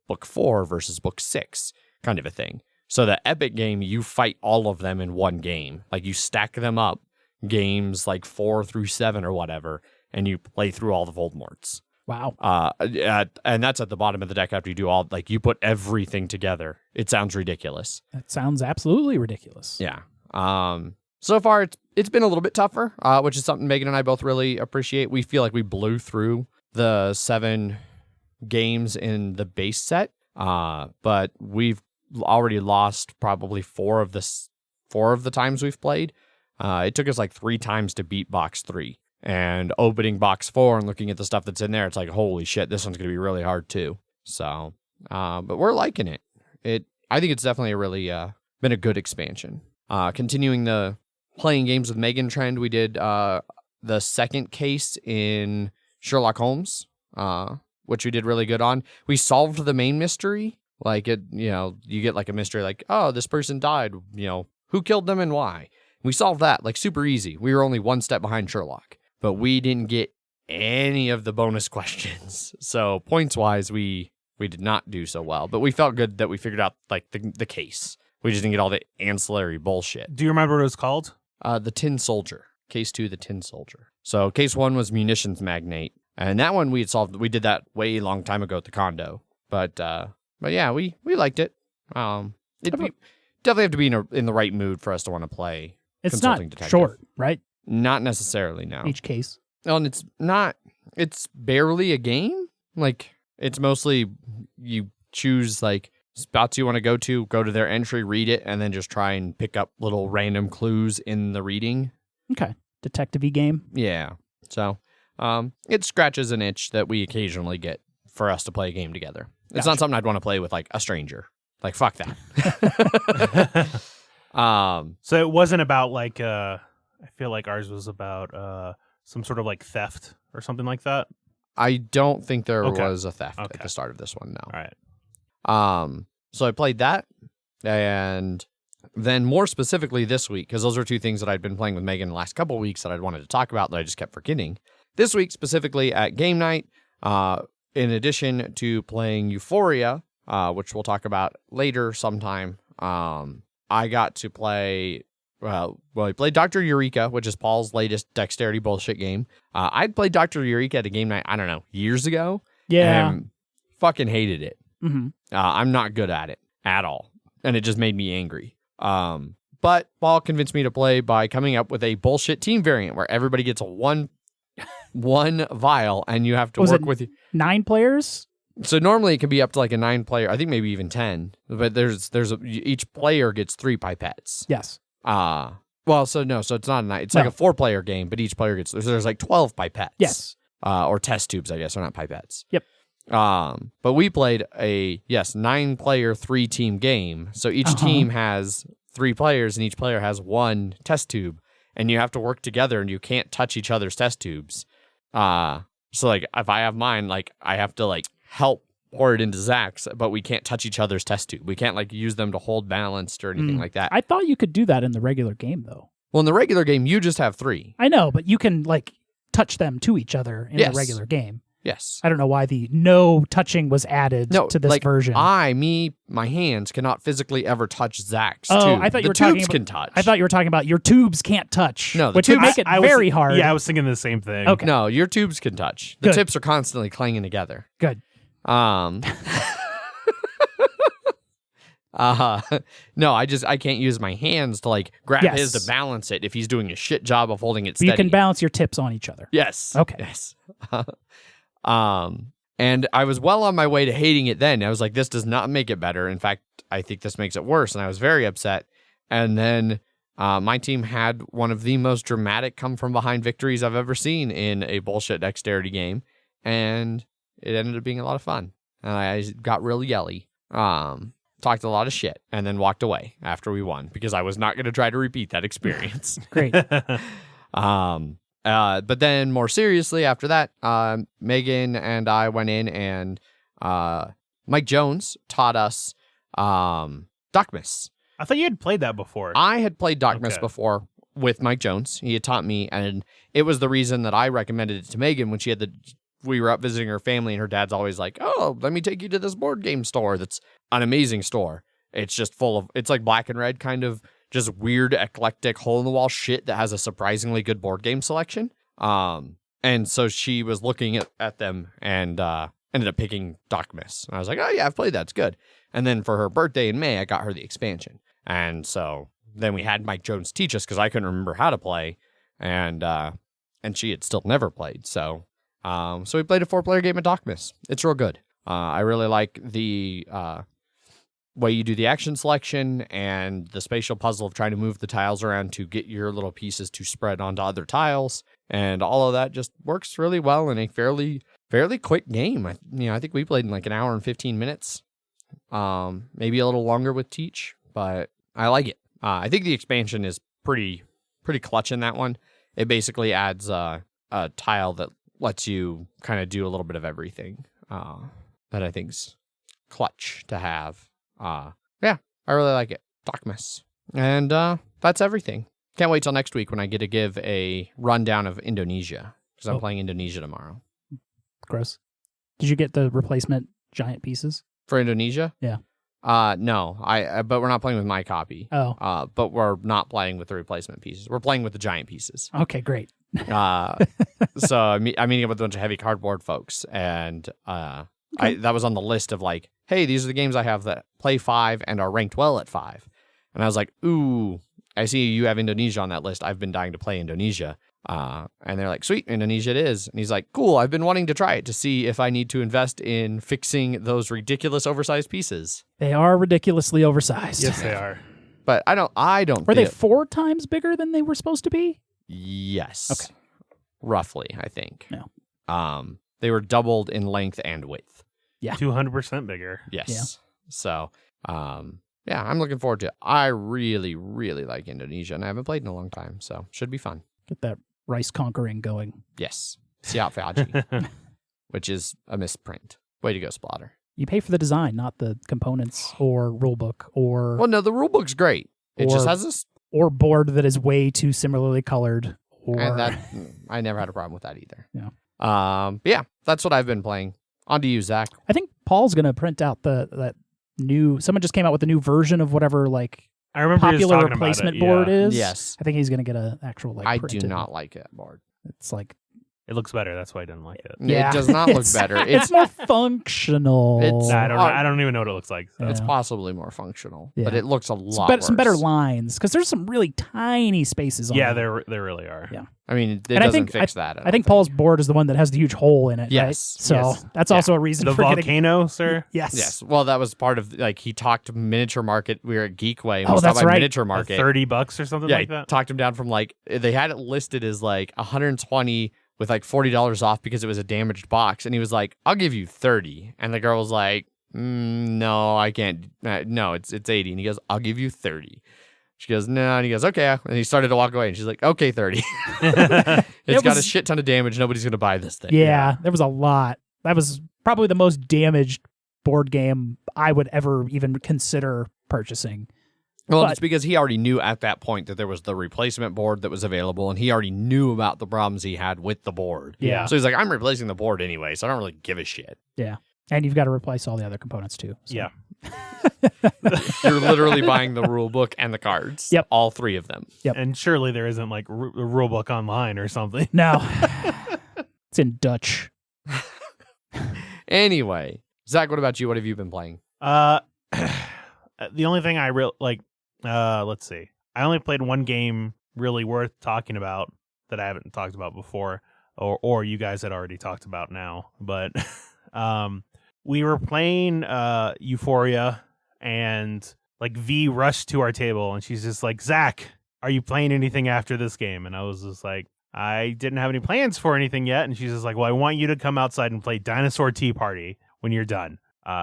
book 4 versus book 6 kind of a thing. So the epic game, you fight all of them in one game. Like you stack them up, games like 4 through 7 or whatever, and you play through all the Voldemorts. Wow. And that's at the bottom of the deck after you do all, like, you put everything together. It sounds ridiculous. That sounds absolutely ridiculous. Yeah. So far, it's been a little bit tougher, which is something Megan and I both really appreciate. We feel like we blew through the 7 games in the base set, but we've already lost probably 4 of the times we've played. It took us like 3 times to beat box 3. And opening box 4 and looking at the stuff that's in there, it's like, holy shit, this one's going to be really hard too. So, but we're liking it. I think it's definitely been a good expansion. Continuing the playing games with Megan trend, we did the second case in Sherlock Holmes, which we did really good on. We solved the main mystery. Like, you get like a mystery like, oh, this person died, who killed them and why? We solved that like super easy. We were only 1 step behind Sherlock, but we didn't get any of the bonus questions. So points wise, we did not do so well, but we felt good that we figured out like the case. We just didn't get all the ancillary bullshit. Do you remember what it was called? The Tin Soldier. Case 2, the Tin Soldier. So case 1 was Munitions Magnate, and that one we had solved. We did that way long time ago at the condo, but yeah, we liked it. Definitely have to be in the right mood for us to want to play. It's not short, right? Not necessarily, no. Each case. Oh, and it's barely a game. Like, it's mostly you choose like spots you want to go to their entry, read it, and then just try and pick up little random clues in the reading. Okay. Detective-y game. Yeah. So, it scratches an itch that we occasionally get for us to play a game together. It's not something I'd want to play with like a stranger. Like, fuck that. So it wasn't about like I feel like ours was about some sort of like theft or something like that. I don't think there was a theft at the start of this one, no. All right. So I played that, and then more specifically this week, because those are 2 things that I'd been playing with Megan the last couple of weeks that I'd wanted to talk about that I just kept forgetting. This week, specifically at game night, in addition to playing Euphoria, which we'll talk about later sometime, I got to play, we played Dr. Eureka, which is Paul's latest dexterity bullshit game. I'd played Dr. Eureka at a game night, I don't know, years ago. Yeah. And fucking hated it. Mm-hmm. I'm not good at it at all. And it just made me angry. But Paul convinced me to play by coming up with a bullshit team variant where everybody gets one vial and you have to work with 9 players? So normally it can be up to like a 9 player, I think maybe even 10, but each player gets 3 pipettes. Yes. So it's not a 9. It's like a 4-player game, but each player gets, there's like 12 pipettes. Yes. Or test tubes, I guess, or not pipettes. Yep. But we played a 9-player 3-team game. So each team has 3 players and each player has 1 test tube, and you have to work together and you can't touch each other's test tubes. So like if I have mine, like I have to like help pour it into Zach's, but we can't touch each other's test tube. We can't like use them to hold balanced or anything like that. I thought you could do that in the regular game though. Well, in the regular game, you just have 3. I know, but you can like touch them to each other in the regular game. Yes. I don't know why the no touching was added to this version. My hands cannot physically ever touch Zach's tube. I thought you were talking about, can touch. I thought you were talking about your tubes can't touch. No, which would make it very hard. Yeah, I was thinking the same thing. Okay. No, your tubes can touch. The tips are constantly clanging together. Good. No, I can't use my hands to like grab his to balance it if he's doing a shit job of holding it steady. You can balance your tips on each other. Yes. Okay. Yes. And I was well on my way to hating it then. I was like, this does not make it better. In fact, I think this makes it worse. And I was very upset. And then my team had one of the most dramatic come from behind victories I've ever seen in a bullshit dexterity game. And it ended up being a lot of fun. And I got real yelly. Talked a lot of shit and then walked away after we won because I was not going to try to repeat that experience. Great. But then more seriously after that, Megan and I went in and Mike Jones taught us Dokmus. I thought you had played that before. I had played Dokmus before with Mike Jones. He had taught me, and it was the reason that I recommended it to Megan when we were up visiting her family, and her dad's always like, oh, let me take you to this board game store. That's an amazing store. It's just it's like Black and Red kind of just weird, eclectic, hole-in-the-wall shit that has a surprisingly good board game selection. And so she was looking at them and ended up picking Dokmus. And I was like, oh, yeah, I've played that. It's good. And then for her birthday in May, I got her the expansion. And so then we had Mike Jones teach us because I couldn't remember how to play. And she had still never played. So we played a 4-player game of Dokmus. It's real good. I really like the way you do the action selection and the spatial puzzle of trying to move the tiles around to get your little pieces to spread onto other tiles. And all of that just works really well in a fairly quick game. I think we played in like an hour and 15 minutes. Maybe a little longer with Teach, but I like it. I think the expansion is pretty clutch in that one. It basically adds a tile that lets you kind of do a little bit of everything. That I think's clutch to have. Yeah, I really like it. Dokmus. And that's everything. Can't wait till next week when I get to give a rundown of Indonesia, because I'm playing Indonesia tomorrow. Gross. Did you get the replacement giant pieces? For Indonesia? Yeah. No, but we're not playing with my copy. Oh. But we're not playing with the replacement pieces. We're playing with the giant pieces. Okay, great. So I'm meeting up with a bunch of heavy cardboard folks, and that was on the list of like, hey, these are the games I have that play 5 and are ranked well at 5. And I was like, ooh, I see you have Indonesia on that list. I've been dying to play Indonesia. And they're like, sweet, Indonesia it is. And he's like, cool, I've been wanting to try it to see if I need to invest in fixing those ridiculous oversized pieces. They are ridiculously oversized. Yes, they are. But I don't Were they 4 times bigger than they were supposed to be? Yes. Okay. Roughly, I think. No. They were doubled in length and width. Yeah. 200% bigger. Yes. Yeah. So, yeah, I'm looking forward to it. I really, really like Indonesia, and I haven't played in a long time, so should be fun. Get that rice conquering going. Yes. Siap Faji, which is a misprint. Way to go, Splatter. You pay for the design, not the components or rulebook or Well, no, the rulebook's great. It just has this, or board that is way too similarly colored. Or and that I never had a problem with that either. Yeah. But yeah, that's what I've been playing. On to you, Zach. I think Paul's gonna print out that new. Someone just came out with a new version of whatever like I remember he was popular talking about replacement it, board yeah. is. Yes. I think he's gonna get an actual like. I do printed- not like that board. It's like It looks better. That's why I didn't like it. yeah, It does not look it's- better. It's more functional. It's- I don't even know what it looks like. So. It's Yeah. possible more functional, but Yeah. it looks a lot worse. some better lines because there's some really tiny spaces on Yeah, it. they really are. Yeah. I mean, it And I doesn't think- fix that. I think Paul's board is the one that has the huge hole in it. Yes, right? So yes. that's Yeah. also a reason The for getting. volcano, sir? Yes. Yes. Well, that was part of like he talked miniature market. We were at Geekway. And Oh, we stopped that's by right. Miniature Market. $30 or something Yeah, like he that. talked him down from like they had it listed as like 120 with like $40 off because it was a damaged box, and he was like, "I'll give you 30," and the girl was like, "No, I can't. No, it's 80," and he goes, "I'll give you 30." She goes, "No," and he goes, "Okay," and he started to walk away, and she's like, "Okay, 30." It's got a shit ton of damage. Nobody's gonna buy this thing. Yeah, there was a lot. That was probably the most damaged board game I would ever even consider purchasing. Well, But- it's because he already knew at that point that there was the replacement board that was available, and he already knew about the problems he had with the board. Yeah. So he's like, I'm replacing the board anyway, so I don't really give a shit. Yeah. And you've got to replace all the other components too. So. Yeah. You're literally buying the rule book and the cards. Yep. All 3 of them. Yep. And surely there isn't like a rule book online or something. No. It's in Dutch. Anyway, Zach, what about you? What have you been playing? The only thing I let's see. I only played one game really worth talking about that I haven't talked about before, or you guys had already talked about now. But we were playing Euphoria, and like V rushed to our table, and she's just like, "Zach, are you playing anything after this game?" And I was just like, I didn't have any plans for anything yet. And she's just like, well, I want you to come outside and play Dinosaur Tea Party when you're done.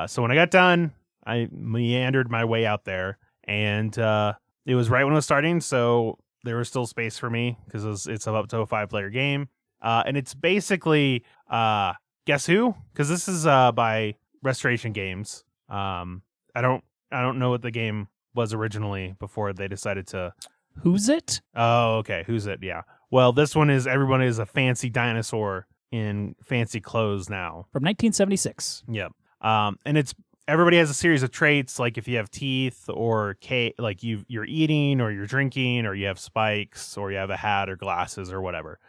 So when I got done, I meandered my way out there, and it was right when it was starting, so there was still space for me because it's up to a 5-player game. And it's basically Guess Who? Because this is by Restoration Games. I don't know what the game was originally before they decided to. Who's it? Oh, okay. Who's it? Yeah. Well, this one is everyone is a fancy dinosaur in fancy clothes now. From 1976. Yep. And it's everybody has a series of traits, like if you have teeth or like you're eating or you're drinking or you have spikes or you have a hat or glasses or whatever.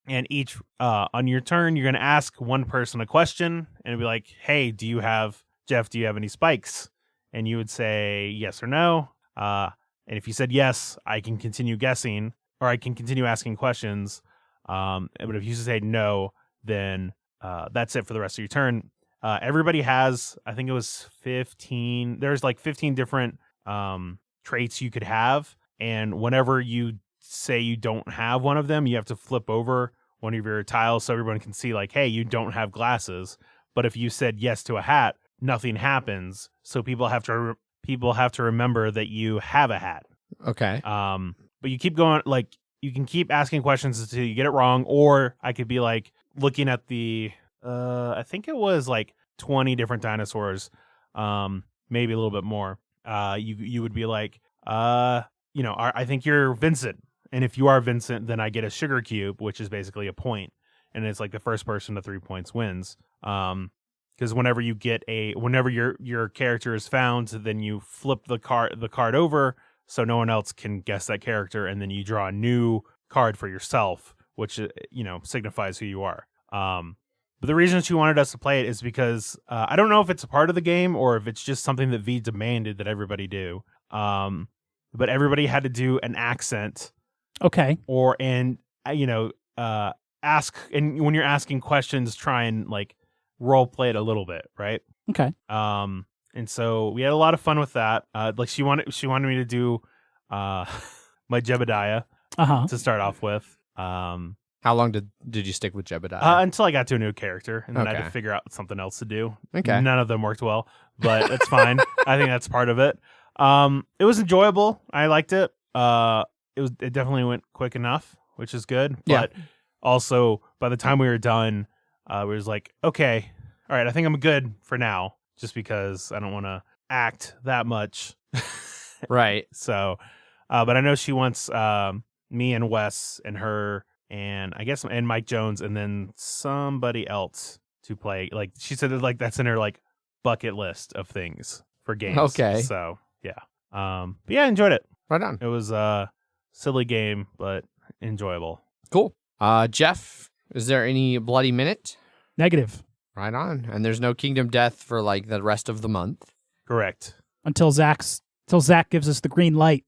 And each on your turn, you're going to ask one person a question, and it'll be like, "Hey, Jeff? Do you have any spikes?" And you would say yes or no. And if you said yes, I can continue guessing, or I can continue asking questions. But if you say no, then that's it for the rest of your turn. Everybody has, I think it was 15. There's like 15 different traits you could have, and whenever you say you don't have one of them, you have to flip over one of your tiles so everyone can see, like, hey, you don't have glasses. But if you said yes to a hat, nothing happens. So people have to remember that you have a hat. Okay. But you keep going, like, you can keep asking questions until you get it wrong, or I could be like looking at the I think it was like 20 different dinosaurs, maybe a little bit more. You would be like, I think you're Vincent. And if you are Vincent, then I get a sugar cube, which is basically a point. And it's like the first person to 3 points wins. Because whenever your character is found, then you flip the card over so no one else can guess that character, and then you draw a new card for yourself, which signifies who you are. But the reason she wanted us to play it is because I don't know if it's a part of the game or if it's just something that V demanded that everybody do. But everybody had to do an accent. Okay. Ask, and when you're asking questions, try and like role play it a little bit, right? Okay. And so we had a lot of fun with that. Like she wanted me to do my Jebediah to start off with. How long did you stick with Jebediah? Until I got to a new character, and then I had Okay. to figure out something else to do. Okay. None of them worked well, but it's fine. I think that's part of it. It was enjoyable. I liked it. It definitely went quick enough, which is good. Yeah. But also, by the time we were done, we was like, okay, all right, I think I'm good for now, just because I don't want to act that much. Right. So, but I know she wants me and Wes and her and I guess and Mike Jones and then somebody else to play. Like she said, like that's in her like bucket list of things for games. Okay. So yeah, but yeah, I enjoyed it. Right on. It was a silly game, but enjoyable. Cool. Jeff, is there any bloody minute? Negative. Right on. And there's no Kingdom Death for like the rest of the month. Correct. Until Zach gives us the green light.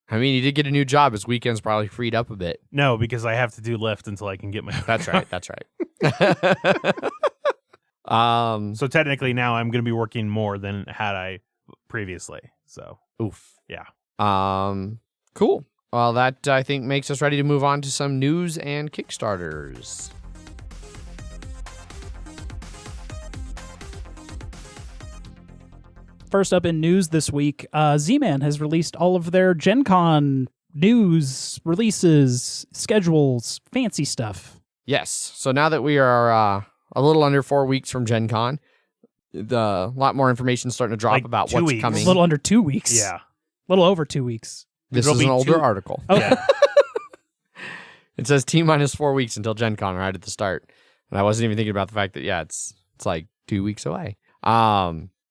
I mean, he did get a new job. His weekend's probably freed up a bit. No, because I have to do lift until I can get my. That's right. That's right. So technically now I'm going to be working more than had I previously. So Oof. yeah. Cool. Well, that I think makes us ready to move on to some news and Kickstarters. First up in news this week, Z-Man has released all of their Gen Con news, releases, schedules, fancy stuff. Yes. So now that we are a little under 4 weeks from Gen Con, a lot more information is starting to drop Like about 2 what's A weeks. coming. little under 2 weeks. Yeah. A little over 2 weeks. This It'll is an be older 2 article. Oh, Yeah. It says T-minus 4 weeks until Gen Con right at the start. And I wasn't even thinking about the fact that, yeah, it's like 2 weeks away.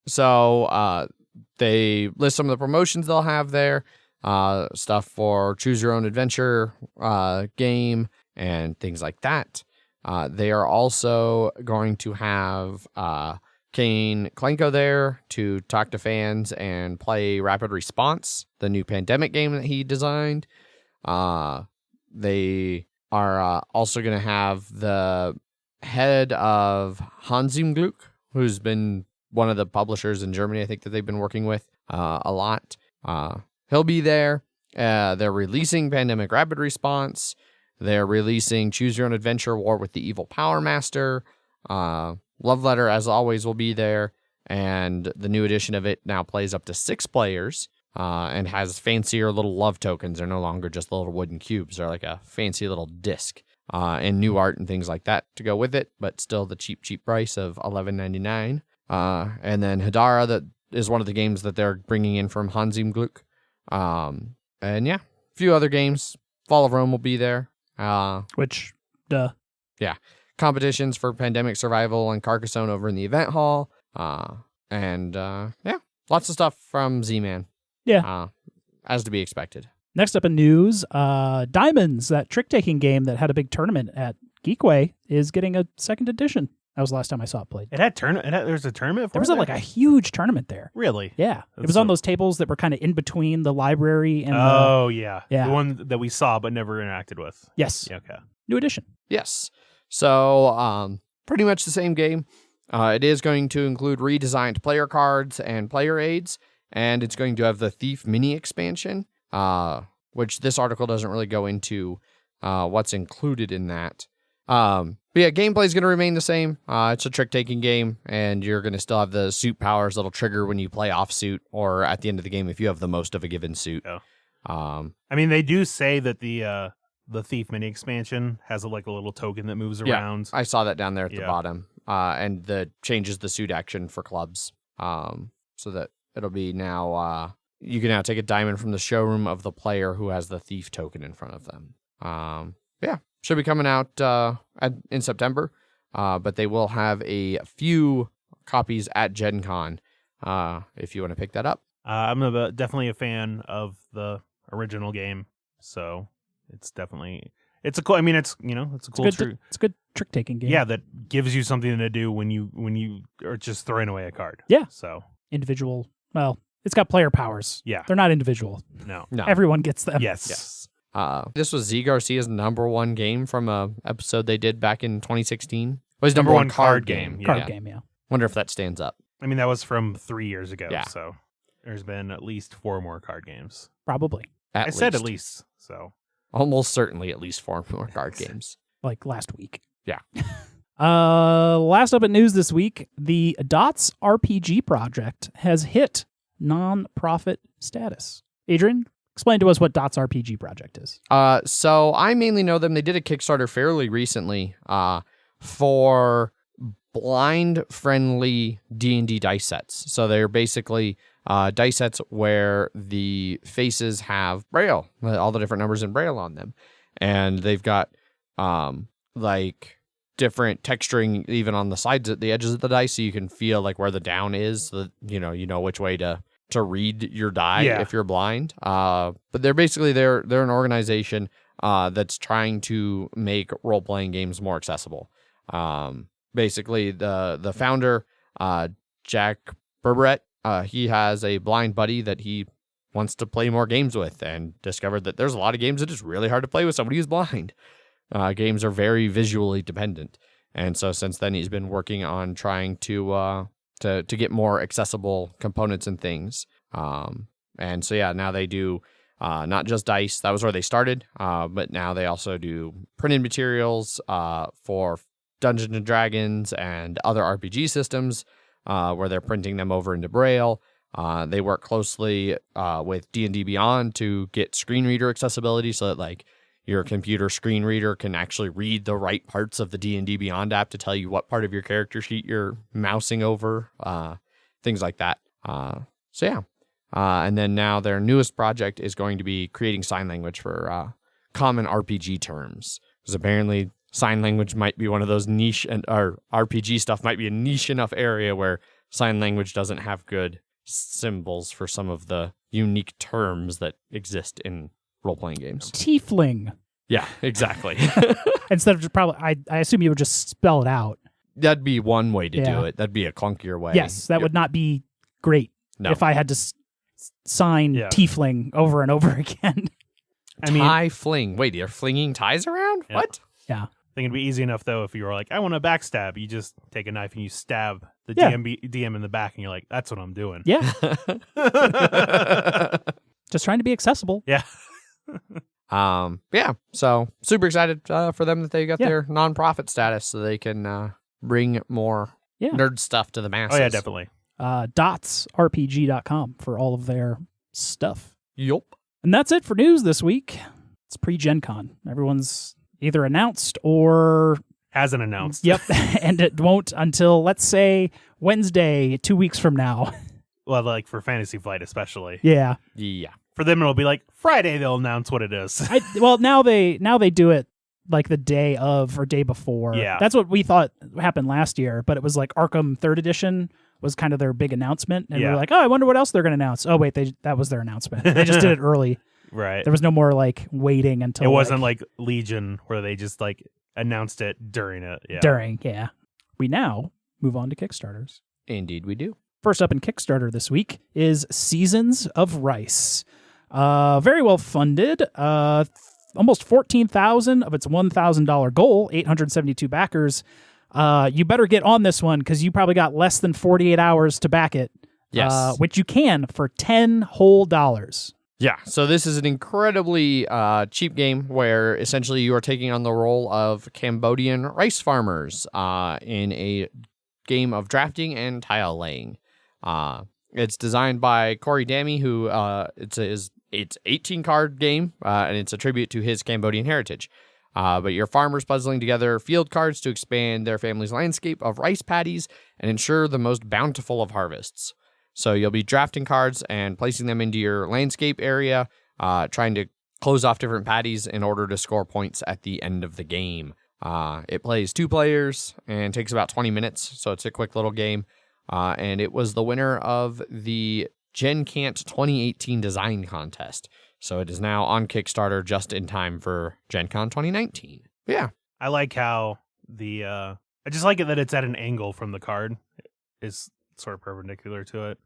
So they list some of the promotions they'll have there, stuff for Choose Your Own Adventure game and things like that. They are also going to have Kane Klenko there to talk to fans and play Rapid Response, the new pandemic game that he designed. They are also going to have the head of Hansimglück, who's been one of the publishers in Germany, I think, that they've been working with a lot. He'll be there. They're releasing Pandemic Rapid Response. They're releasing Choose Your Own Adventure War with the Evil Power Master. Love Letter, as always, will be there. And the new edition of it now plays up to 6 players and has fancier little love tokens. They're no longer just little wooden cubes. They're like a fancy little disc and new art and things like that to go with it, but still the cheap price of $11.99. And then Hadara, that is one of the games that they're bringing in from Hansimglück. And yeah, a few other games. Fall of Rome will be there. which, duh. Yeah. Competitions for Pandemic Survival and Carcassonne over in the event hall. And yeah, lots of stuff from Z-Man. Yeah. As to be expected. Next up in news, Diamonds, that trick-taking game that had a big tournament at Geekway, is getting a second edition. That was the last time I saw it played. There's a tournament for There was it? like a huge tournament there. Really? Yeah. It That's was on those tables that were kind of in between the library and yeah. Yeah. The one that we saw but never interacted with. Yes. Yeah, okay. New edition. Yes. So, pretty much the same game. It is going to include redesigned player cards and player aids, and it's going to have the Thief mini expansion, which this article doesn't really go into what's included in that. But yeah, gameplay is going to remain the same. It's a trick-taking game, and you're going to still have the suit powers that'll trigger when you play off suit, or at the end of the game if you have the most of a given suit. Oh. I mean, they do say that the Thief mini expansion has a little token that moves around. I saw that down there at the Yeah. bottom, and the changes the suit action for clubs, so that it'll be now. You can now take a diamond from the showroom of the player who has the Thief token in front of them. Yeah. Should be coming out in September, but they will have a few copies at Gen Con if you want to pick that up. I'm definitely a fan of the original game, so it's definitely it's a cool. I mean, it's a cool. It's a good trick taking game. Yeah, that gives you something to do when you are just throwing away a card. Yeah. So individual. Well, it's got player powers. Yeah. They're not individual. No. Everyone gets them. Yes. Yes. This was Z Garcia's #1 game from a episode they did back in 2016. Well, his #1 card game. Card game. Yeah. Wonder if that stands up. I mean, that was from 3 years ago. Yeah. So there's been at least 4 more card games. Probably. I said at least. So almost certainly at least 4 more card games. Like last week. Yeah. Last up in news this week, the Dots RPG project has hit non-profit status. Adrian, explain to us what Dots RPG project is. So I mainly know them. They did a Kickstarter fairly recently for blind-friendly D&D dice sets. So they're basically dice sets where the faces have Braille, all the different numbers in Braille on them. And they've got different texturing even on the sides, at the edges of the dice, so you can feel where the down is, so that, you know which way to read your die if you're blind. But they're basically they're an organization that's trying to make role-playing games more accessible. Basically, the founder, Jack Berberet, he has a blind buddy that he wants to play more games with, and discovered that there's a lot of games that is really hard to play with somebody who's blind. Games are very visually dependent, and so since then he's been working on trying to get more accessible components and things. And so now they do not just dice. That was where they started, but now they also do printed materials for Dungeons and Dragons and other RPG systems, where they're printing them over into Braille. They work closely with D&D Beyond to get screen reader accessibility, so that your computer screen reader can actually read the right parts of the D&D Beyond app to tell you what part of your character sheet you're mousing over, things like that. And then now their newest project is going to be creating sign language for common RPG terms, because apparently sign language might be one of those niche, or RPG stuff might be a niche enough area where sign language doesn't have good symbols for some of the unique terms that exist in role-playing games. Tiefling. Yeah, exactly. Instead of just I assume you would just spell it out. That'd be one way to do it. That'd be a clunkier way. Yes, that would not be great if I had to sign tiefling over and over again. Tie fling. Wait, you're flinging ties around? Yeah. What? Yeah. I think it'd be easy enough, though, if you were like, I want to backstab. You just take a knife and you stab the DM in the back, and you're like, that's what I'm doing. Yeah. Just trying to be accessible. Yeah. So super excited for them that they got their nonprofit status, so they can bring more nerd stuff to the masses. Oh, yeah, definitely. DotsRPG.com for all of their stuff. Yup. And that's it for news this week. It's pre-Gen Con. Everyone's either announced or hasn't announced. Yep. And it won't until, let's say, Wednesday, 2 weeks from now. Well, for Fantasy Flight especially. Yeah. Yeah. For them, it'll be Friday. They'll announce what it is. Now they do it the day of or day before. Yeah. That's what we thought happened last year, but it was Arkham 3rd Edition was kind of their big announcement. And we were I wonder what else they're going to announce. Oh, wait, that was their announcement. They just did it early. Right. There was no more like waiting until It wasn't like Legion where they just like announced it during it. Yeah. during. Yeah. We now move on to Kickstarters. Indeed, we do. First up in Kickstarter this week is Seasons of Rice. Very well funded. Almost 14,000 of its $1,000 goal, 872 backers. You better get on this one because you probably got less than 48 hours to back it. Yes. Which you can for $10 whole. Yeah, so this is an incredibly cheap game where essentially you are taking on the role of Cambodian rice farmers in a game of drafting and tile laying. It's designed by Corey Dammy, who it's 18 card game, and it's a tribute to his Cambodian heritage. But you're farmers puzzling together field cards to expand their family's landscape of rice paddies and ensure the most bountiful of harvests. So you'll be drafting cards and placing them into your landscape area, trying to close off different paddies in order to score points at the end of the game. It plays 2 players and takes about 20 minutes, so it's a quick little game. And it was the winner of the Gen Cant 2018 design contest. So it is now on Kickstarter just in time for Gen Con 2019. Yeah. I like how I just like it that it's at an angle from the card. Is sort of perpendicular to it.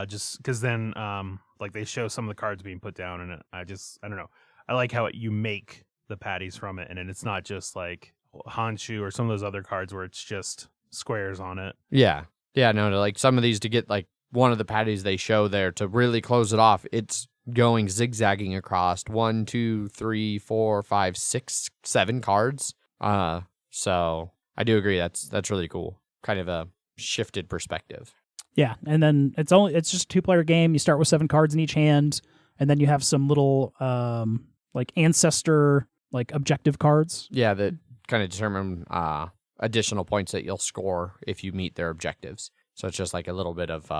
Just because then like they show some of the cards being put down, and I don't know. I like how you make the patties from it, and it's not just like Honshu or some of those other cards where it's just squares on it. Yeah. Yeah, no, like some of these to get like one of the patties they show there to really close it off, it's going zigzagging across 1, 2, 3, 4, 5, 6, 7 cards. So I do agree that's really cool. Kind of a shifted perspective. Yeah, and then it's just a 2-player game. You start with 7 cards in each hand, and then you have some little like ancestor like objective cards. Yeah, that kind of determine additional points that you'll score if you meet their objectives. So it's just like a little bit of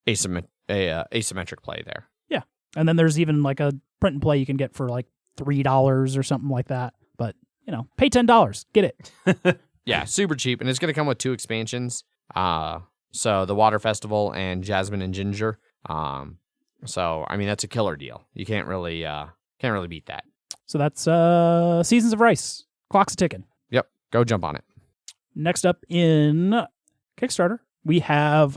asymmetric play there. Yeah, and then there's even like a print and play you can get for like $3 or something like that. But pay $10, get it. Yeah, super cheap, and it's going to come with 2 expansions. So the Water Festival and Jasmine and Ginger. So I mean that's a killer deal. You can't really beat that. So that's Seasons of Rice. Clock's ticking. Yep, go jump on it. Next up in Kickstarter, we have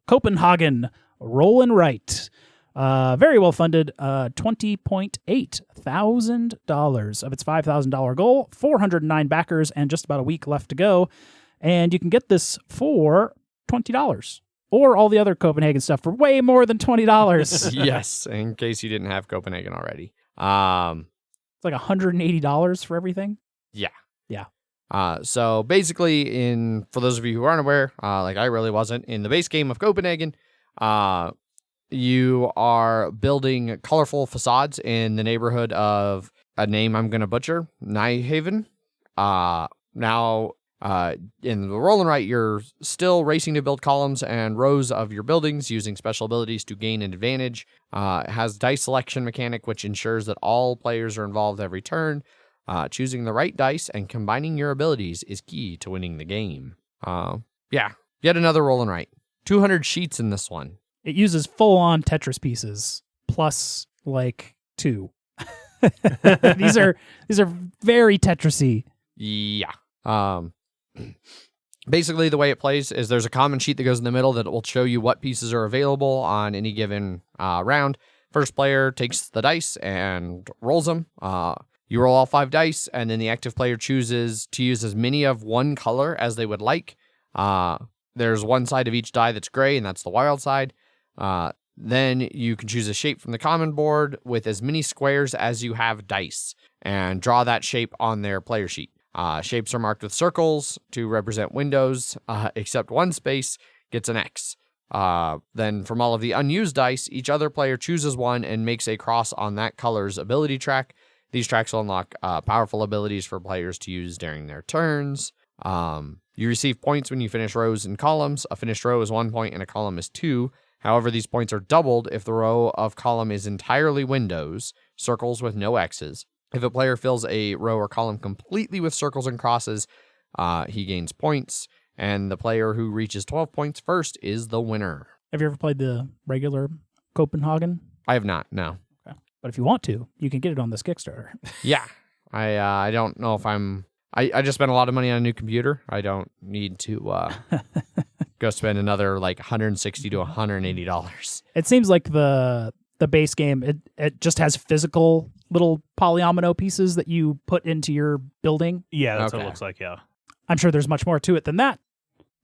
Copenhagen Roll and Write. Very well funded, $20.8 thousand of its $5,000 goal, 409 backers, and just about a week left to go. And you can get this for $20, or all the other Copenhagen stuff for way more than $20. Yes, in case you didn't have Copenhagen already. It's like $180 for everything. Yeah. Yeah. So basically, for those of you who aren't aware, like I really wasn't, in the base game of Copenhagen, you are building colorful facades in the neighborhood of a name I'm going to butcher, Nyhaven. Now, in the roll and write, you're still racing to build columns and rows of your buildings using special abilities to gain an advantage. It has dice selection mechanic, which ensures that all players are involved every turn. Choosing the right dice and combining your abilities is key to winning the game. Yeah, yet another roll and write. 200 sheets in this one. It uses full-on Tetris pieces plus like 2. These are very Tetris-y. Yeah. Basically, the way it plays is there's a common sheet that goes in the middle that will show you what pieces are available on any given round. First player takes the dice and rolls them. You roll all 5 dice, and then the active player chooses to use as many of one color as they would like. There's one side of each die that's gray, and that's the wild side. Then you can choose a shape from the common board with as many squares as you have dice, and draw that shape on their player sheet. Shapes are marked with circles to represent windows, except one space gets an X. Then from all of the unused dice, each other player chooses one and makes a cross on that color's ability track. These tracks will unlock powerful abilities for players to use during their turns. You receive points when you finish rows and columns. A finished row is 1 point and a column is 2. However, these points are doubled if the row of column is entirely windows, circles with no X's. If a player fills a row or column completely with circles and crosses, he gains points, and the player who reaches 12 points first is the winner. Have you ever played the regular Copenhagen? I have not, no. Okay. But if you want to, you can get it on this Kickstarter. Yeah. I don't know if I just spent a lot of money on a new computer. I don't need to go spend another like $160 to $180. It seems like the base game, it just has physical little polyomino pieces that you put into your building. Yeah, that's what Okay. it looks like, yeah. I'm sure there's much more to it than that.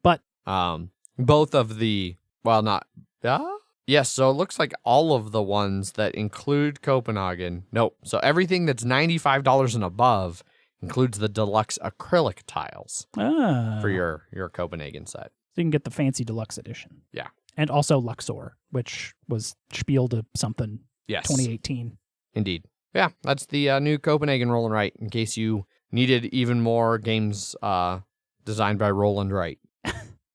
But Both of the yes, so it looks like all of the ones that include Copenhagen. Nope. So everything that's $95 and above includes the deluxe acrylic tiles for your Copenhagen set. So you can get the fancy deluxe edition. Yeah. And also Luxor, which was Spiel to something Yes. 2018. Indeed. Yeah, that's the new Copenhagen Roll and Write, in case you needed even more games designed by Roland Wright.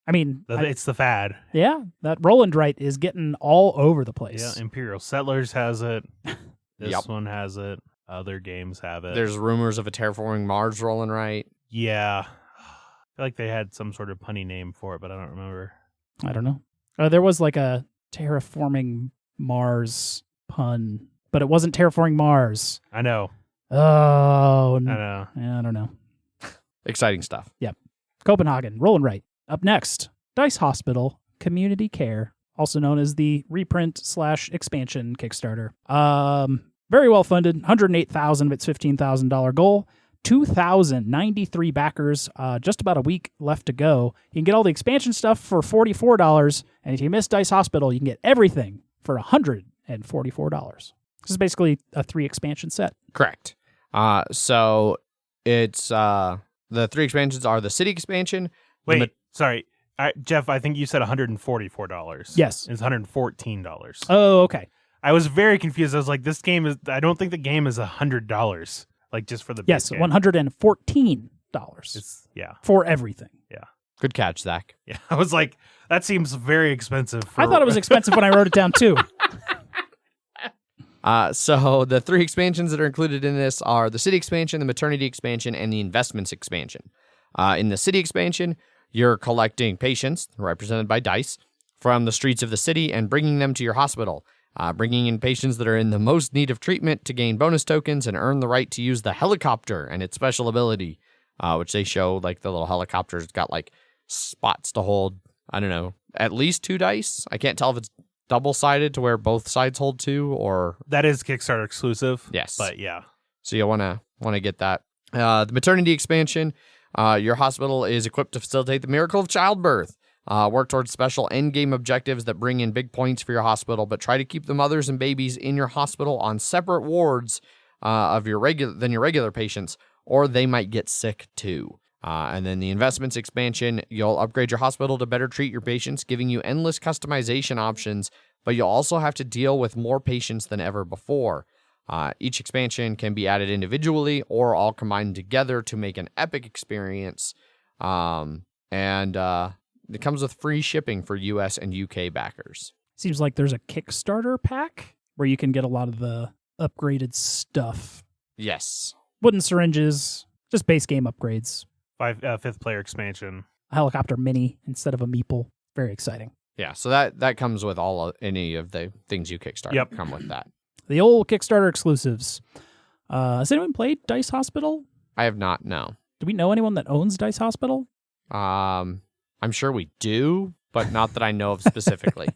I mean, It's the fad. yeah, that Roland Wright is getting all over the place. Yeah, Imperial Settlers has it. This Yep. one has it. Other games have it. There's rumors of a Terraforming Mars Roll and Write. Yeah. I feel like they had some sort of punny name for it, but I don't remember. I don't know. There was like a terraforming Mars pun, but it wasn't terraforming Mars. I know. Oh, I know. yeah, I don't know. Exciting stuff. Copenhagen, roll and write. Up next, Dice Hospital Community Care, also known as the reprint/expansion Kickstarter. Very well funded, 108,000 of its $15,000 goal. 2,093 backers, just about a week left to go. You can get all the expansion stuff for $44, and if you miss Dice Hospital, you can get everything for $144. This is basically a 3 expansion set. Correct. So it's the 3 expansions are the city expansion. Wait, sorry. Jeff, I think you said $144. Yes. It's $114. Oh, okay. I was very confused. I was like, I don't think the game is $100. Like just for the Yes, base game. $114 Yeah. for everything. Good catch, Zach. Yeah. I was like, that seems very expensive. I thought it was expensive when I wrote it down too. So the 3 expansions that are included in this are the city expansion, the maternity expansion, and the investments expansion. In the city expansion, you're collecting patients, represented by dice, from the streets of the city and bringing them to your hospital. Bringing in patients that are in the most need of treatment to gain bonus tokens and earn the right to use the helicopter and its special ability, which they show, like the little helicopter's got like spots to hold, I don't know, at least 2 dice. I can't tell if it's double-sided to where both sides hold 2 or... That is Kickstarter exclusive. Yes. But yeah. So you'll want to get that. The maternity expansion, your hospital is equipped to facilitate the miracle of childbirth. Work towards special endgame objectives that bring in big points for your hospital, but try to keep the mothers and babies in your hospital on separate wards than your regular patients, or they might get sick too. And then the investments expansion, you'll upgrade your hospital to better treat your patients, giving you endless customization options, but you'll also have to deal with more patients than ever before. Each expansion can be added individually or all combined together to make an epic experience. It comes with free shipping for US and UK backers. Seems like there's a Kickstarter pack where you can get a lot of the upgraded stuff. Yes. Wooden syringes, just base game upgrades. 5th player expansion. A helicopter mini instead of a meeple. Very exciting. Yeah, so that comes with any of the things you Kickstart. Yep. Come with that. The old Kickstarter exclusives. Has anyone played Dice Hospital? I have not, no. Do we know anyone that owns Dice Hospital? I'm sure we do, but not that I know of specifically.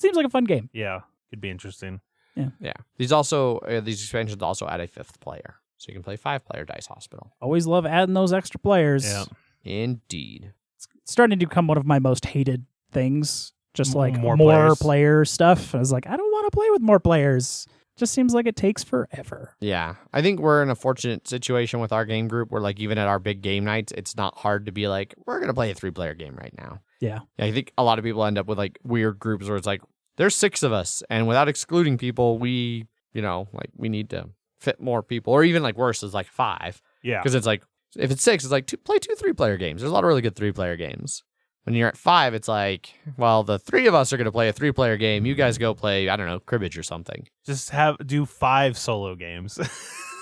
Seems like a fun game. Yeah. Could be interesting. Yeah. These expansions also add a 5th player. So you can play 5-player Dice Hospital. Always love adding those extra players. Yeah. Indeed. It's starting to become one of my most hated things. Just like More more players. player stuff. I was like, I don't want to play with more players. Just seems like it takes forever. Yeah. I think we're in a fortunate situation with our game group where, like, even at our big game nights, it's not hard to be like, we're going to play a 3-player game right now. Yeah. I think a lot of people end up with, like, weird groups where it's like, there's 6 of us, and without excluding people, we need to fit more people. Or even, like, worse is, like, 5. Yeah. Because it's like, if it's 6, it's like, play 2 3-player games. There's a lot of really good 3-player games. When you're at 5, it's like, well, the 3 of us are going to play a 3-player game. You guys go play, I don't know, cribbage or something. Just do 5 solo games.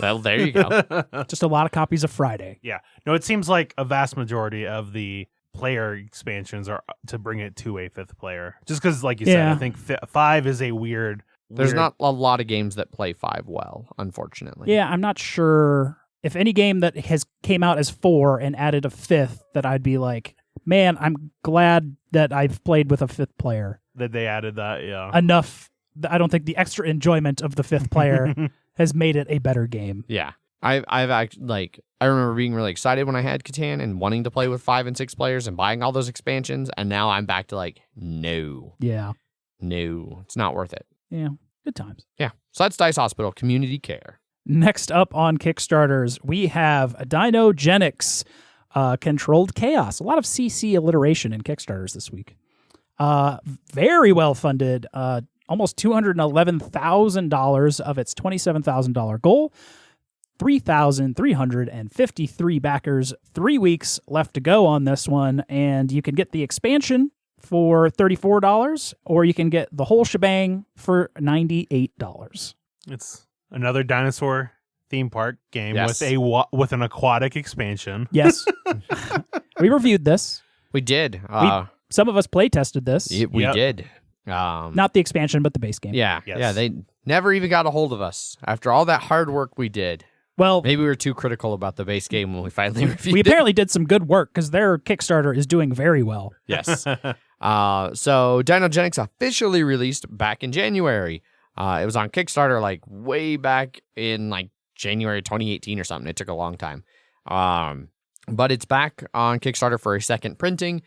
Well, there you go. Just a lot of copies of Friday. Yeah. No, it seems like a vast majority of the player expansions are to bring it to a 5th player. Just because, like you said, Yeah. I think 5 is a weird There's weird. not a lot of games that play 5 well, unfortunately. Yeah, I'm not sure if any game that has came out as 4 and added a 5th that I'd be like, man, I'm glad that I've played with a 5th player. that they added that. Yeah. Enough. I don't think the extra enjoyment of the 5th player has made it a better game. Yeah. I've actually, I remember being really excited when I had Catan and wanting to play with 5 and 6 players and buying all those expansions, and now I'm back to no, it's not worth it. Yeah. Good times. Yeah. So that's Dice Hospital, Community Care. Next up on Kickstarters, we have Dinogenics, Controlled Chaos. A lot of CC alliteration in Kickstarters this week. Very well funded, almost $211,000 of its $27,000 goal. 3,353 backers, 3 weeks left to go on this one, and you can get the expansion for $34, or you can get the whole shebang for $98. It's another dinosaur theme park game Yes. with an aquatic expansion. Yes. We reviewed this. We did. Some of us play tested this. We Yep. did. Not the expansion, but the base game. Yeah. Yes. Yeah. They never even got a hold of us after all that hard work we did. Well, Maybe we were too critical about the base game when we finally reviewed we it. apparently did some good work because their Kickstarter is doing very well. Yes. So Dinogenics officially released back in January. It was on Kickstarter way back in January 2018 or something. It took a long time. But it's back on Kickstarter for a second printing.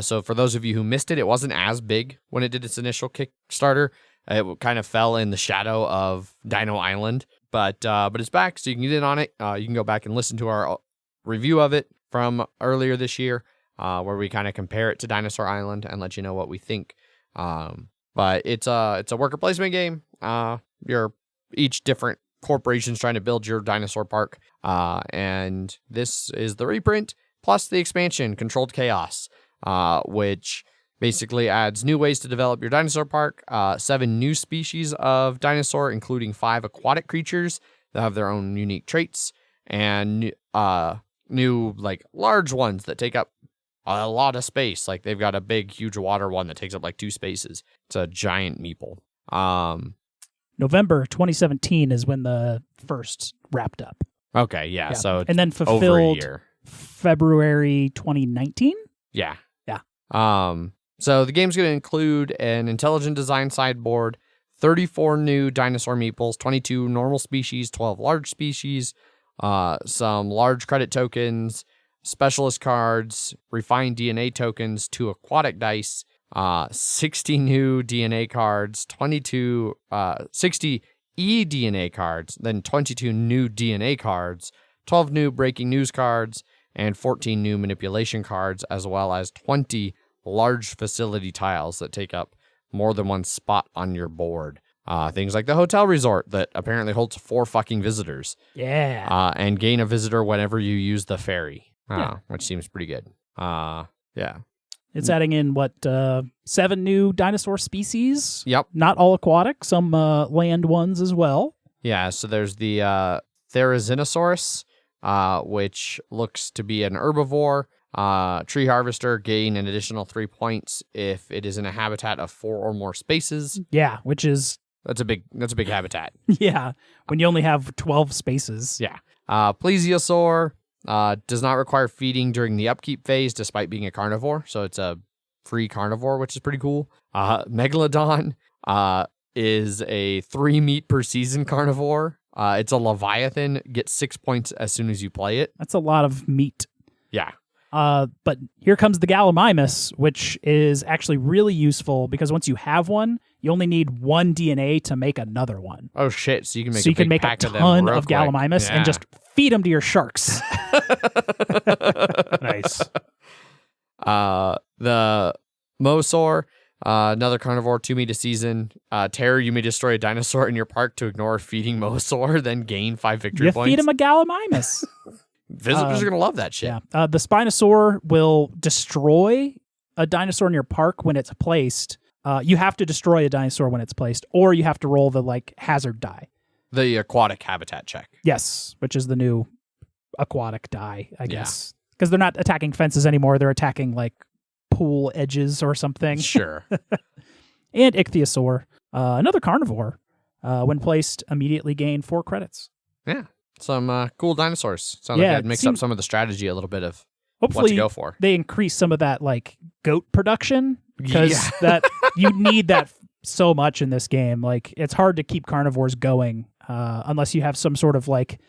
So for those of you who missed it, it wasn't as big when it did its initial Kickstarter. It kind of fell in the shadow of Dino Island. But it's back, so you can get in on it. You can go back and listen to our review of it from earlier this year, where we kind of compare it to Dinosaur Island and let you know what we think. But it's a worker placement game. You're each different corporations trying to build your dinosaur park, and this is the reprint plus the expansion, Controlled Chaos, which basically adds new ways to develop your dinosaur park, 7 new species of dinosaur, including 5 aquatic creatures that have their own unique traits, and new large ones that take up a lot of space. They've got a big, huge water one that takes up 2 spaces. It's a giant meeple. November 2017 is when the first wrapped up. Okay, yeah. So it's and then over a fulfilled year. February 2019. Yeah. Yeah. So the game's going to include an intelligent design sideboard, 34 new dinosaur meeples, 22 normal species, 12 large species, some large credit tokens, specialist cards, refined DNA tokens, 2 aquatic dice, 60 new DNA cards, 60 eDNA cards, then 22 new DNA cards, 12 new breaking news cards, and 14 new manipulation cards, as well as 20 large facility tiles that take up more than one spot on your board. Things like the hotel resort that apparently holds 4 fucking visitors. Yeah. And gain a visitor whenever you use the ferry, Yeah. which seems pretty good. Yeah. It's adding in 7 new dinosaur species. Yep. Not all aquatic, some land ones as well. Yeah, so there's the Therizinosaurus, which looks to be an herbivore. Tree harvester, gain an additional 3 points if it is in a habitat of 4 or more spaces. Yeah, which is That's a big habitat. yeah, when you only have 12 spaces. Yeah. Plesiosaur does not require feeding during the upkeep phase, despite being a carnivore. So it's a free carnivore, which is pretty cool. Megalodon is a 3 meat per season carnivore. It's a Leviathan, gets 6 points as soon as you play it. That's a lot of meat. Yeah. But here comes the Gallimimus, which is actually really useful because once you have one, you only need 1 DNA to make another one. Oh shit! So you can make So you can make a pack of them ton real of quick. Gallimimus Yeah. and just feed them to your sharks. Nice. The Mosaur, another carnivore, 2 meat a season. Terror, you may destroy a dinosaur in your park to ignore feeding Mosaur, then gain 5 victory You points. feed them a Gallimimus. Visitors are gonna love that shit. Yeah. The Spinosaur will destroy a dinosaur in your park when it's placed. You have to destroy a dinosaur when it's placed, or you have to roll the hazard die. The aquatic habitat check. Yes, which is the new aquatic die, I guess. Because they're not attacking fences anymore. They're attacking pool edges or something. Sure. And Ichthyosaur, another carnivore. When placed, immediately gain 4 credits. Yeah. Some cool dinosaurs. Sounds like I'd mix up some of the strategy a little bit of what to go for. They increase some of that like goat production because that you need that so much in this game. Like it's hard to keep carnivores going unless you have some sort of like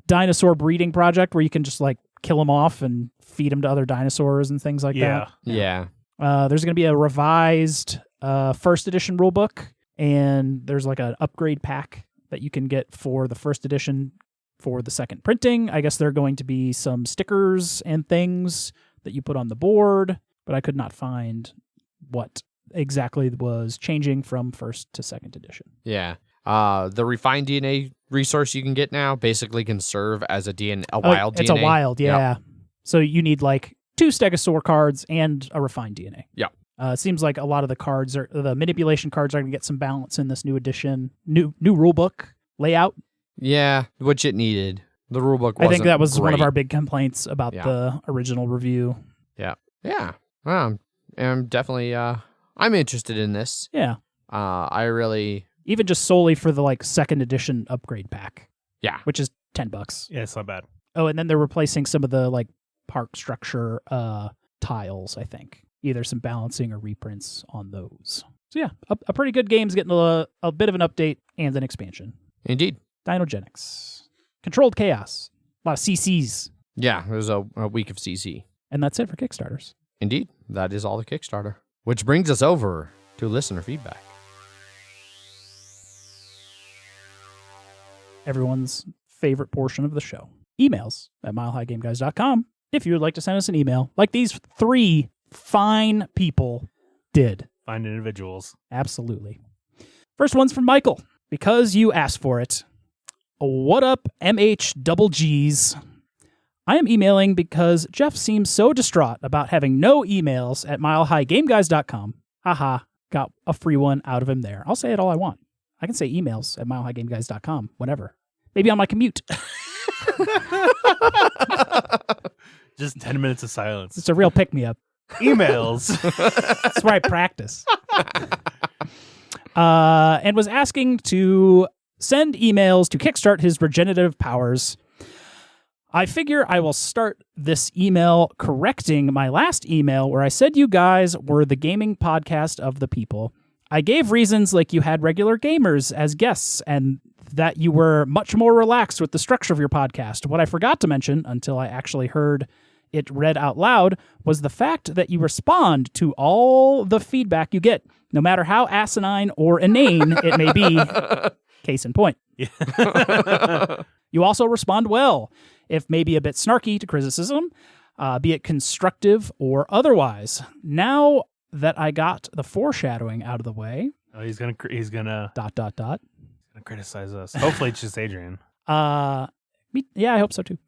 dinosaur breeding project where you can just like kill them off and feed them to other dinosaurs and things like that. Yeah. There's going to be a revised first edition rulebook, and there's like an upgrade pack that you can get for the first edition for the second printing. I guess there are going to be some stickers and things that you put on the board, but I could not find what exactly was changing from first to second edition. Yeah. The refined DNA resource you can get now basically can serve as a wild DNA. It's a wild, yeah. Yep. So you need like 2 Stegosaur cards and a refined DNA. Yeah. It seems like a lot of the manipulation cards are going to get some balance in this new edition, new rulebook layout. Yeah, which it needed. The rulebook wasn't I think that was great. one of our big complaints about the original review. Yeah. Yeah. I'm definitely I'm interested in this. Yeah. I really even just solely for the like second edition upgrade pack. Yeah. Which is $10. Yeah, it's not bad. Oh, and then they're replacing some of the like park structure tiles, I think. Either some balancing or reprints on those. So yeah, a pretty good game's getting a bit of an update and an expansion. Indeed. Dinogenics. Controlled Chaos. A lot of CCs. Yeah, it was a week of CC. And that's it for Kickstarters. Indeed. That is all the Kickstarter. Which brings us over to listener feedback. Everyone's favorite portion of the show. Emails at milehighgameguys.com if you would like to send us an email like these 3 fine people did. Fine individuals. Absolutely. First one's from Michael. Because you asked for it. What up, MH-double-Gs? I am emailing because Jeff seems so distraught about having no emails at milehighgameguys.com. Haha, got a free one out of him there. I'll say it all I want. I can say emails at milehighgameguys.com whenever. Maybe on my commute. Just 10 minutes of silence. It's a real pick-me-up. Emails. That's where I practice. And was asking to send emails to kickstart his regenerative powers. I figure I will start this email correcting my last email where I said you guys were the gaming podcast of the people. I gave reasons like you had regular gamers as guests and that you were much more relaxed with the structure of your podcast. What I forgot to mention until I actually heard it read out loud was the fact that you respond to all the feedback you get, no matter how asinine or inane it may be. Case in point. Yeah. You also respond well, if maybe a bit snarky to criticism, be it constructive or otherwise. Now that I got the foreshadowing out of the way, he's gonna gonna criticize us. Hopefully, it's just Adrian. Yeah, I hope so too.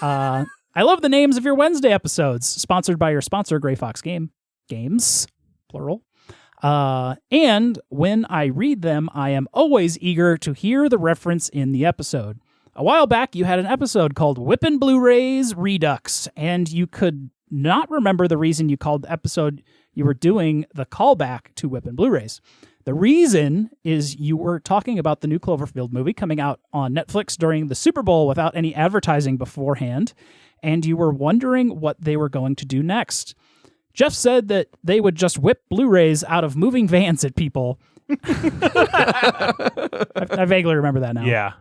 I love the names of your Wednesday episodes, sponsored by your sponsor, Gray Fox Games, plural. And when I read them, I am always eager to hear the reference in the episode. A while back, you had an episode called Whippin' Blu-rays Redux, and you could not remember the reason you called the episode you were doing the callback to Whippin' Blu-rays. The reason is you were talking about the new Cloverfield movie coming out on Netflix during the Super Bowl without any advertising beforehand, and you were wondering what they were going to do next. Jeff said that they would just whip Blu-rays out of moving vans at people. I vaguely remember that now. Yeah.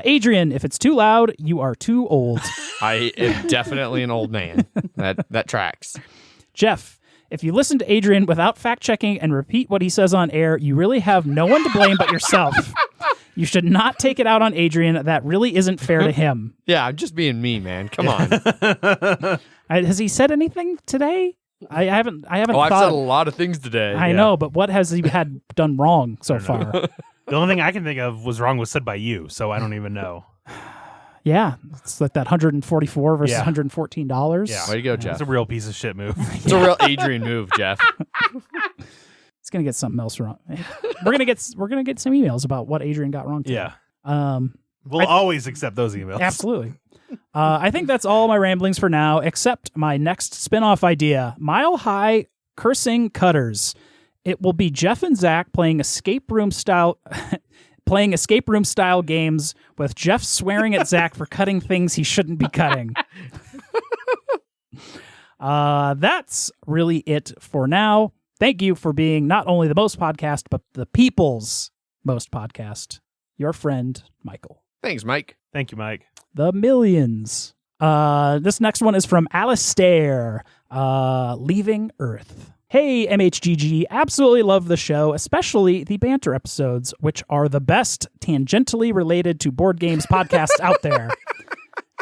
Adrian, if it's too loud, you are too old. I am definitely an old man. That tracks. Jeff, if you listen to Adrian without fact-checking and repeat what he says on air, you really have no one to blame but yourself. You should not take it out on Adrian. That really isn't fair to him. Yeah, I'm just being me, man. Come on. Has he said anything today? I haven't. Oh, I've said a lot of things today. I know, but what has he had done wrong so far? The only thing I can think of was said by you, so I don't even know. Yeah, it's like that $144 versus $114. Yeah, way to go, Jeff. It's a real piece of shit move. It's a real Adrian move, Jeff. He's gonna get something else wrong. We're gonna get some emails about what Adrian got wrong today. Yeah. We'll always accept those emails. Absolutely. I think that's all my ramblings for now, except my next spin-off idea, Mile High Cursing Cutters. It will be Jeff and Zach playing escape room style playing escape room style games with Jeff swearing at Zach for cutting things he shouldn't be cutting. That's really it for now. Thank you for being not only the most podcast, but the people's most podcast. Your friend, Michael. Thanks, Mike. Thank you, Mike. The millions. This next one is from Alistair, Leaving Earth. Hey, MHGG, absolutely love the show, especially the Banter episodes, which are the best tangentially related to board games podcasts out there.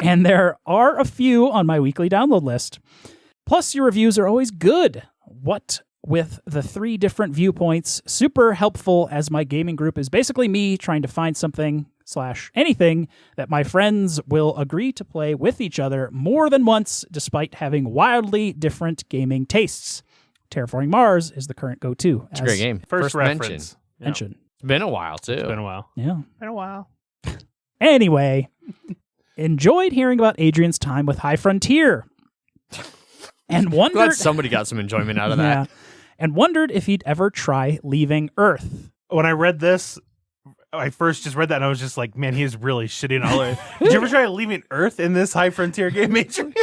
And there are a few on my weekly download list. Plus, your reviews are always good. What with the 3 different viewpoints, super helpful, as my gaming group is basically me trying to find something / anything that my friends will agree to play with each other more than once, despite having wildly different gaming tastes. Terraforming Mars is the current go-to. It's a great game. First reference. Mention. It's been a while, too. It's been a while. Yeah. Been a while. Anyway, enjoyed hearing about Adrian's time with High Frontier. And wondered... Glad somebody got some enjoyment out of that. Yeah. And wondered if he'd ever try leaving Earth. When I read this, I first just read that and I was just like, man, he is really shitting all over. Did you ever try leaving Earth in this High Frontier game, Adrian?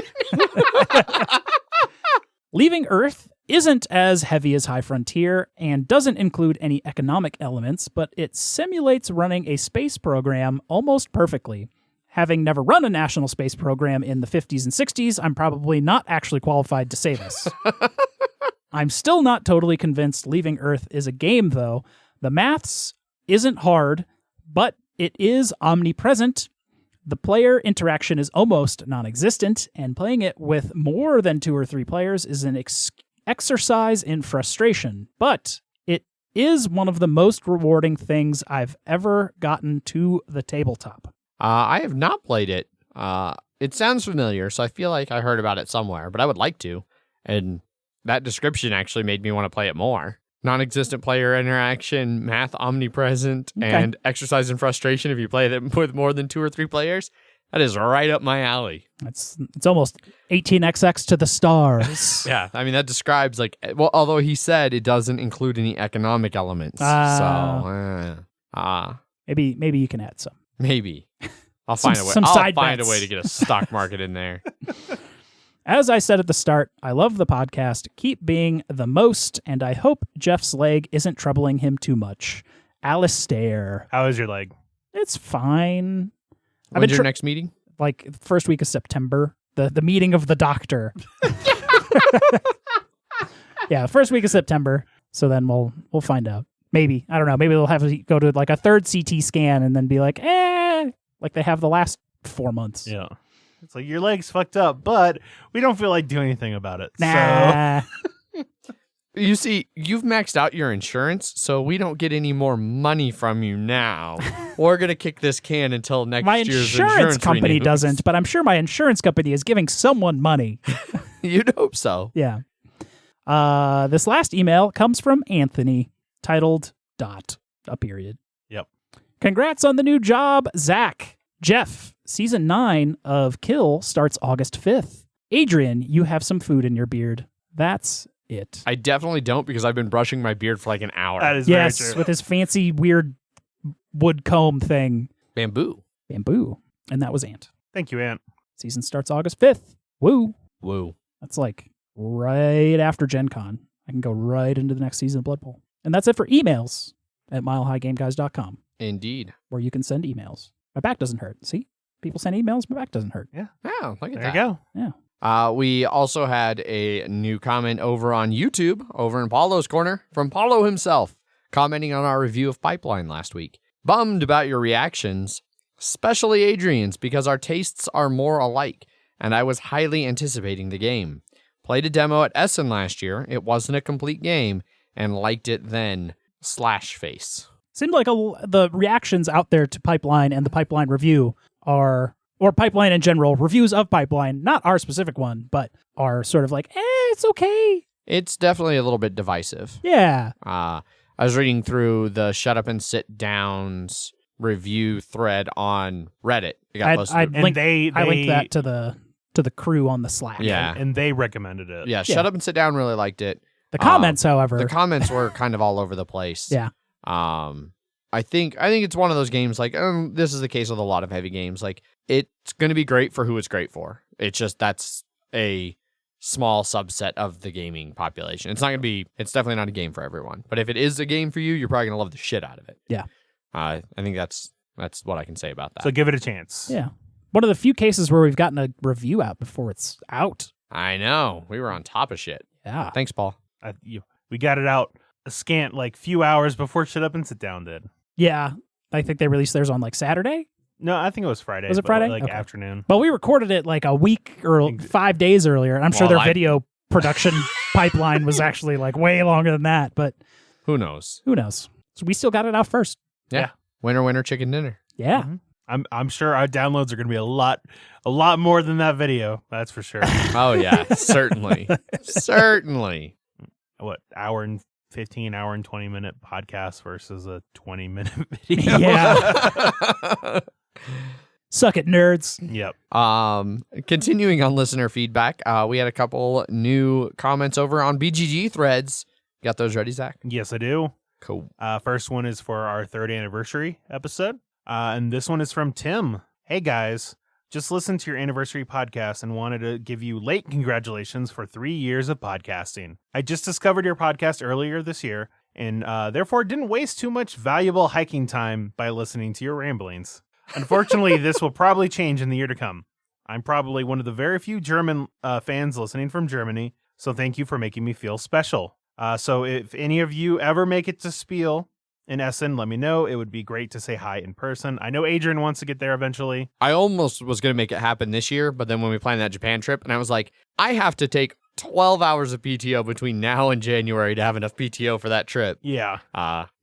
Leaving Earth isn't as heavy as High Frontier and doesn't include any economic elements, but it simulates running a space program almost perfectly. Having never run a national space program in the 50s and 60s, I'm probably not actually qualified to say this. I'm still not totally convinced Leaving Earth is a game, though. The maths isn't hard, but it is omnipresent. The player interaction is almost non-existent, and playing it with more than 2 or 3 players is an exercise in frustration. But it is one of the most rewarding things I've ever gotten to the tabletop. I have not played it. It sounds familiar, so I feel like I heard about it somewhere, but I would like to. And that description actually made me want to play it more. Non-existent player interaction, math omnipresent, and exercise in frustration if you play them with more than 2 or 3 players. That is right up my alley. It's almost 18xx to the stars. Yeah, I mean, that describes, like, well, although he said it doesn't include any economic elements. Maybe you can add some. Maybe. I'll find a way. I'll find a way to get a stock market in there. As I said at the start, I love the podcast. Keep being the most, and I hope Jeff's leg isn't troubling him too much. Alistair. How is your leg? It's fine. When's your next meeting? Like first week of September. The meeting of the doctor. Yeah, first week of September. So then we'll find out. Maybe. I don't know. Maybe they'll have to go to like a 3rd CT scan and then be like, like they have the last 4 months. Yeah. It's like, your leg's fucked up, but we don't feel like doing anything about it. Nah. So. You see, you've maxed out your insurance, so we don't get any more money from you now. We're going to kick this can until next My year's insurance company renews. doesn't, but I'm sure my insurance company is giving someone money. You'd hope so. Yeah. This last email comes from Anthony, titled ... a period. Yep. Congrats on the new job, Zach. Jeff, season 9 of Kill starts August 5th. Adrian, you have some food in your beard. That's it. I definitely don't, because I've been brushing my beard for like an hour. That is very Yes, true. with his fancy, weird wood comb thing. Bamboo. And that was Ant. Thank you, Ant. Season starts August 5th. Woo. Woo. That's like right after Gen Con. I can go right into the next season of Blood Bowl. And that's it for emails at milehighgameguys.com, Indeed. where you can send emails. My back doesn't hurt. See? People send emails, my back doesn't hurt. Yeah. Oh, look at There that. you go. Yeah. We also had a new comment over on YouTube, over in Paulo's Corner, from Paulo himself, commenting on our review of Pipeline last week. Bummed about your reactions, especially Adrian's, because our tastes are more alike, and I was highly anticipating the game. Played a demo at Essen last year. It wasn't a complete game, and liked it then. /face. Seemed like the reactions out there to Pipeline and the Pipeline review are, or Pipeline in general, reviews of Pipeline, not our specific one, but are sort of like, it's okay. It's definitely a little bit divisive. Yeah. I was reading through the Shut Up and Sit Down's review thread on Reddit. It got posted. I And linked they that to the crew on the Slack. Yeah. And they recommended it. Yeah, Shut Up and Sit Down really liked it. The comments, however. The comments were kind of all over the place. Yeah. I think it's one of those games like this is the case with a lot of heavy games. Like it's going to be great for who it's great for. It's just that's a small subset of the gaming population. It's definitely not a game for everyone. But if it is a game for you, you're probably going to love the shit out of it. Yeah. I think that's what I can say about that. So give it a chance. Yeah. One of the few cases where we've gotten a review out before it's out. I know. We were on top of shit. Yeah. Thanks, Paul. We got it out a scant few hours before Shut Up and Sit Down did. Yeah. I think they released theirs on Saturday. No, I think it was Friday. Was it Friday? Okay. Afternoon. But we recorded it a week or 5 days earlier. And I'm sure their video production pipeline was actually way longer than that. But who knows? So we still got it out first. Yeah. Winner, chicken dinner. Yeah. Mm-hmm. I'm sure our downloads are going to be a lot more than that video. That's for sure. Oh yeah, certainly. Certainly. What, hour and 20-minute podcast versus a 20-minute video? Yeah. Suck it, nerds. Yep. Continuing on listener feedback, we had a couple new comments over on BGG threads. Got those ready, Zach? Yes, I do. Cool. First one is for our 3rd anniversary episode. And this one is from Tim. Hey, guys. Just listened to your anniversary podcast and wanted to give you late congratulations for 3 years of podcasting. I just discovered your podcast earlier this year and therefore didn't waste too much valuable hiking time by listening to your ramblings. Unfortunately, this will probably change in the year to come. I'm probably one of the very few German fans listening from Germany, so thank you for making me feel special. So if any of you ever make it to Spiel in Essen, let me know. It would be great to say hi in person. I know Adrian wants to get there eventually. I almost was going to make it happen this year, but then when we planned that Japan trip, and I was like, I have to take 12 hours of PTO between now and January to have enough PTO for that trip. Yeah.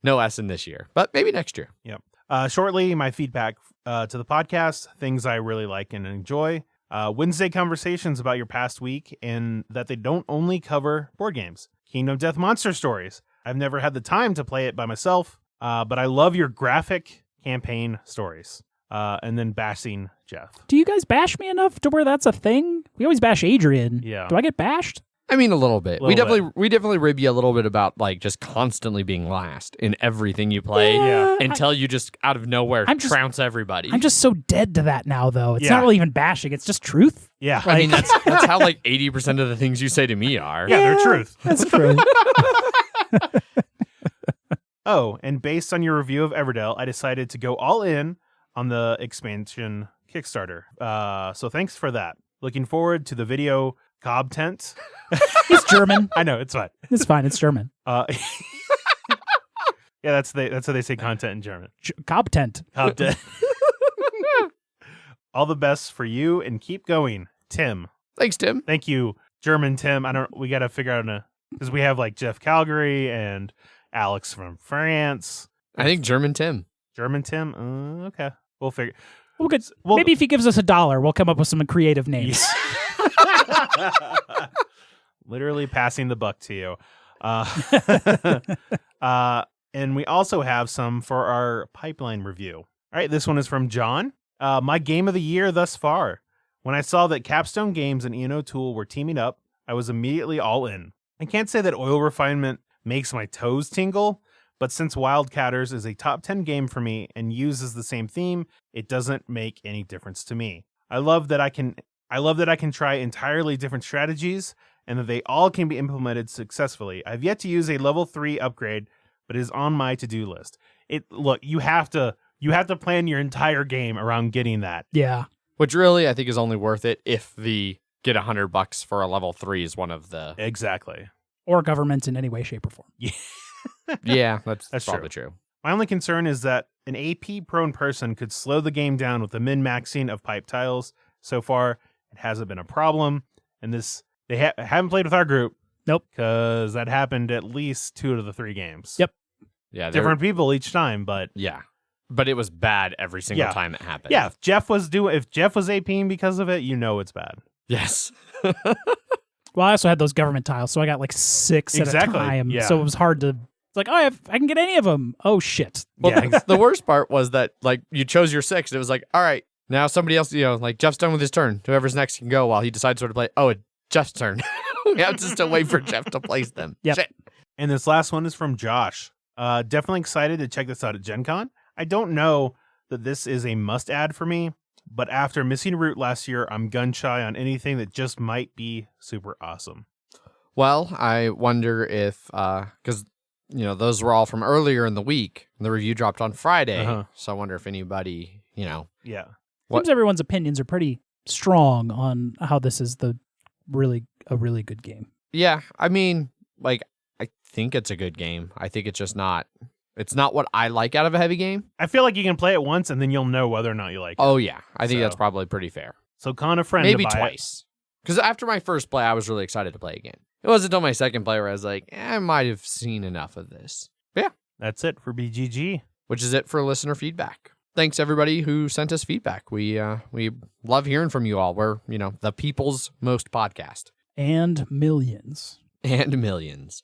No Essen this year, but maybe next year. Yep. Shortly, my feedback to the podcast, things I really like and enjoy. Wednesday conversations about your past week, and that they don't only cover board games. Kingdom Death Monster Stories. I've never had the time to play it by myself, but I love your graphic campaign stories. And then bashing Jeff. Do you guys bash me enough to where that's a thing? We always bash Adrian. Yeah. Do I get bashed? I mean, a little bit. We Little definitely rib you a little bit about just constantly being last in everything you play Yeah. until you just out of nowhere trounce everybody. I'm just so dead to that now, though. It's Yeah. not really even bashing. It's just truth. Yeah. I mean, that's how 80% of the things you say to me are. Yeah, they're truth. That's true. Oh, and based on your review of Everdell, I decided to go all in on the expansion Kickstarter. So thanks for that. Looking forward to the video Cobb Tent. It's German. I know, it's fine. It's fine. It's German. Yeah, that's how they say content in German. Cobb tent. Cobb Tent. All the best for you and keep going, Tim. Thanks, Tim. Thank you, German Tim. We got to figure out because we have Jeff Calgary and Alex from France. I think German Tim. German Tim. Okay, we'll figure. Maybe if he gives us $1, we'll come up with some creative names. Literally passing the buck to you. And we also have some for our pipeline review. All right, this one is from John. My game of the year thus far. When I saw that Capstone Games and Ian O'Toole were teaming up, I was immediately all in. I can't say that Oil Refinement makes my toes tingle, but since Wildcatters is a top 10 game for me and uses the same theme, it doesn't make any difference to me. I love that I can try entirely different strategies and that they all can be implemented successfully. I've yet to use a level 3 upgrade, but it is on my to-do list. Look, you have to plan your entire game around getting that. Yeah. Which really I think is only worth it if the get $100 for a level 3 is one of the Exactly. Or government in any way, shape, or form. Yeah, that's That's probably true. My only concern is that an AP-prone person could slow the game down with the min-maxing of pipe tiles. So far, it hasn't been a problem, and they haven't played with our group. Nope. Because that happened at least 2 of the 3 games. Yep. Yeah, Different people each time, but yeah, but it was bad every single time it happened. yeah. If Jeff was APing because of it, it's bad. Yes. Well, I also had those government tiles, so I got 6 at a time. Yeah. So it was hard to. It's like, I can get any of them. Oh shit. Well, Yeah. the worst part was that you chose your 6. It was all right, now somebody else. Jeff's done with his turn. Whoever's next can go while he decides where to play. Oh, it's Jeff's turn. We have to still wait for Jeff to place them. Yep. Shit. And this last one is from Josh. Definitely excited to check this out at Gen Con. I don't know that this is a must-add for me, but after missing Root last year, I'm gun-shy on anything that just might be super awesome. Well, I wonder if, because, those were all from earlier in the week. The review dropped on Friday. So I wonder if anybody, Yeah. Seems everyone's opinions are pretty strong on how this is a really good game. Yeah, I mean, I think it's a good game. I think it's just not, it's not what I like out of a heavy game. I feel like you can play it once and then you'll know whether or not you like it. Oh, yeah. I think that's probably pretty fair. So con a friend Maybe to buy twice. Because after my first play, I was really excited to play again. It wasn't until my second play where I was like, I might have seen enough of this. But yeah. That's it for BGG. Which is it for listener feedback. Thanks, everybody who sent us feedback. We love hearing from you all. We're, the people's most podcast. And millions. And millions.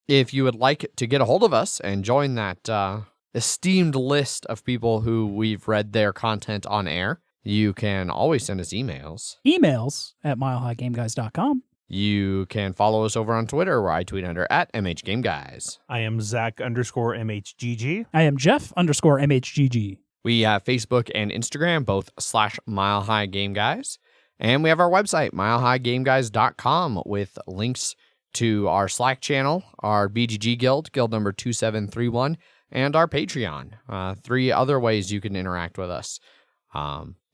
If you would like to get a hold of us and join that esteemed list of people who we've read their content on air, you can always send us emails. Emails at milehighgameguys.com. You can follow us over on Twitter, where I tweet under @MHGameGuys. I am Zach_MHGG. I am Jeff_MHGG. We have Facebook and Instagram, both /MileHighGameGuys. And we have our website, milehighgameguys.com, with links to our Slack channel, our BGG Guild number 2731, and our Patreon. 3 other ways you can interact with us.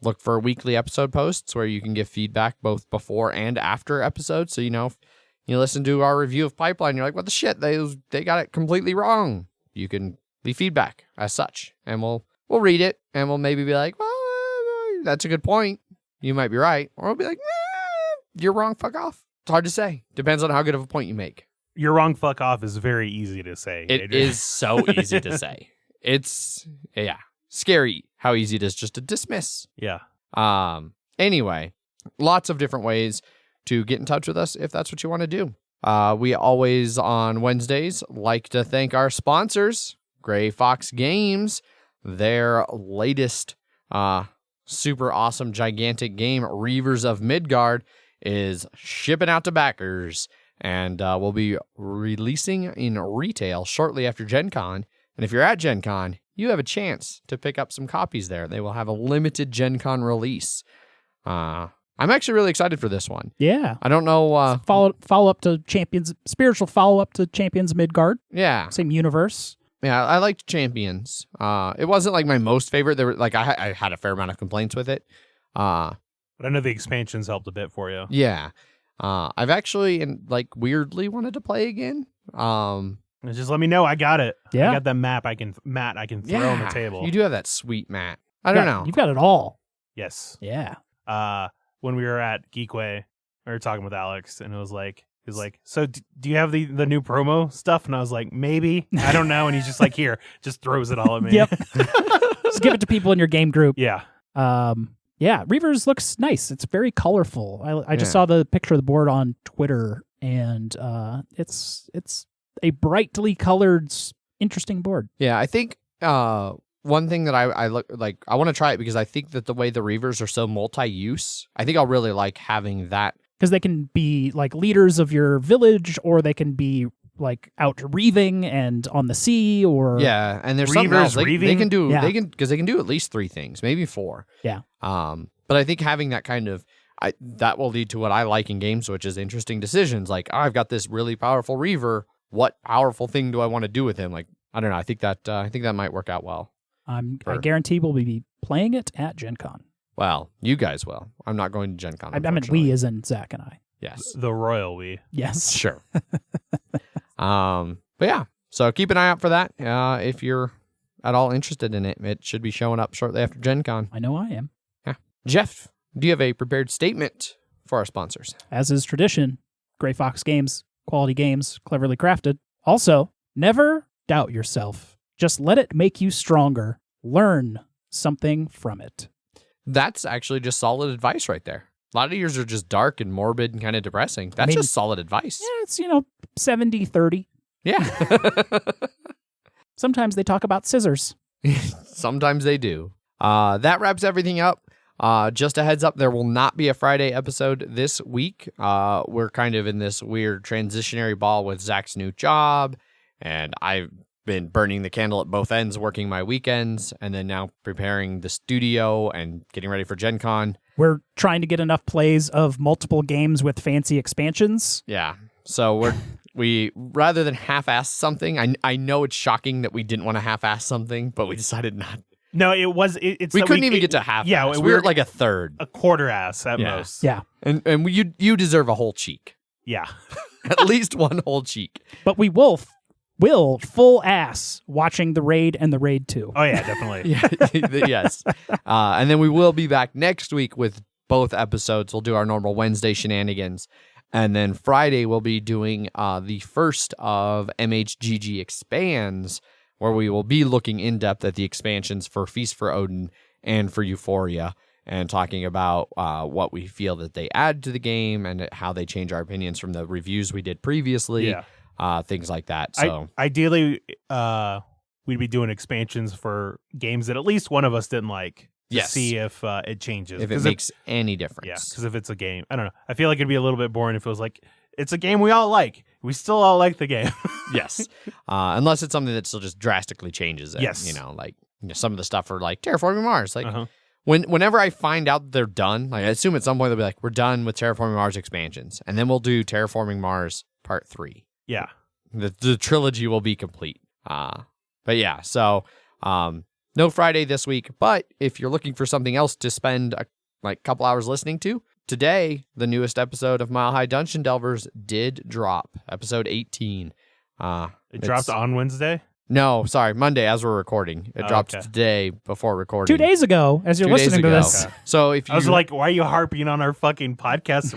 Look for weekly episode posts where you can give feedback both before and after episodes. So, if you listen to our review of Pipeline, you're like, what the shit? They got it completely wrong. You can leave feedback as such, and we'll read it, and we'll maybe be like, well, that's a good point. You might be right. Or we'll be like, you're wrong, fuck off. It's hard to say. Depends on how good of a point you make. You're wrong, fuck off is very easy to say. It Adrian. is so easy to say. It's, scary how easy it is just to dismiss. Yeah. Anyway, lots of different ways to get in touch with us if that's what you want to do. We always on Wednesdays like to thank our sponsors, Gray Fox Games. Their latest super awesome gigantic game, Reavers of Midgard, is shipping out to backers and will be releasing in retail shortly after Gen Con. And if you're at Gen Con, you have a chance to pick up some copies there. They will have a limited Gen Con release. I'm actually really excited for this one. Yeah. I don't know. Follow up to Champions, spiritual follow up to Champions Midgard. Yeah. Same universe. Yeah, I liked Champions. It wasn't like my most favorite. There were I had a fair amount of complaints with it. But I know the expansions helped a bit for you. Yeah. I've actually weirdly wanted to play again. Just let me know. I got it. Yeah. I got that map I can throw on the table. You do have that sweet mat. I don't know. You've got it all. Yes. Yeah. When we were at Geekway, we were talking with Alex, and he was like, so do you have the new promo stuff? And I was like, maybe. I don't know. And he's just like, here, just throws it all at me. Yep. Just give it to people in your game group. Yeah. Yeah, Reavers looks nice. It's very colorful. I just saw the picture of the board on Twitter, and it's a brightly colored, interesting board. Yeah, I think one thing that I look like, I want to try it because I think that the way the Reavers are so multi-use, I think I'll really like having that. Because they can be like leaders of your village, or they can be like out reaving and on the sea, or and there's something else they can do. Yeah. They can do at least 3 things, maybe 4. Yeah. But I think having that kind of that will lead to what I like in games, which is interesting decisions. Like, I've got this really powerful Reaver. What powerful thing do I want to do with him? Like, I don't know. I think that might work out well. I guarantee we'll be playing it at Gen Con. Well, you guys will. I'm not going to Gen Con. I mean, we as in Zach and I. Yes. The royal we. Yes. Sure. But yeah, so keep an eye out for that. If you're at all interested in it, it should be showing up shortly after Gen Con. I know I am. Yeah. Jeff, do you have a prepared statement for our sponsors? As is tradition, Gray Fox Games, quality games, cleverly crafted. Also, never doubt yourself. Just let it make you stronger. Learn something from it. That's actually just solid advice right there. A lot of yours are just dark and morbid and kind of depressing. That's just solid advice. Yeah, it's, 70-30. Yeah. Sometimes they talk about scissors. Sometimes they do. That wraps everything up. Just a heads up, there will not be a Friday episode this week. We're kind of in this weird transitionary ball with Zach's new job And I've been burning the candle at both ends, working my weekends, and then now preparing the studio and getting ready for Gen Con. We're trying to get enough plays of multiple games with fancy expansions. Yeah. So we rather than half-ass something, I know it's shocking that we didn't want to half-ass something, but we decided not. No, it was. It's We that couldn't even get to half. Yeah, we were at like a third. a quarter ass at Yeah. most. Yeah. And you deserve a whole cheek. Yeah. At least one whole cheek. But we will full ass watching the Raid and the Raid 2. Oh yeah, definitely. Yeah, yes. And then we will be back next week with both episodes. We'll do our normal Wednesday shenanigans. And then Friday we'll be doing the first of MHGG Expands, where we will be looking in depth at the expansions for Feast for Odin and for Euphoria, and talking about what we feel that they add to the game and how they change our opinions from the reviews we did previously. Yeah. Things like that. So ideally, we'd be doing expansions for games that at least one of us didn't like. To Yes. see if it changes. if it makes any difference. Yeah, because if it's a game, I don't know. I feel like it'd be a little bit boring if it was like, it's a game we all like. We still all like the game. Yes. Unless it's something that still just drastically changes it. Yes. Like some of the stuff for like Terraforming Mars. Like Uh-huh. whenever I find out they're done, like I assume at some point they'll be like, we're done with Terraforming Mars expansions. And then we'll do Terraforming Mars Part 3. Yeah. The trilogy will be complete. But yeah, so no Friday this week. But if you're looking for something else to spend a couple hours listening to, today, the newest episode of Mile High Dungeon Delvers did drop, episode 18. It dropped on Wednesday? No, sorry, Monday as we're recording. It dropped okay. today before recording. 2 days ago, as you're 2 days listening to ago. this. Okay. So if you I was like, why are you harping on our fucking podcast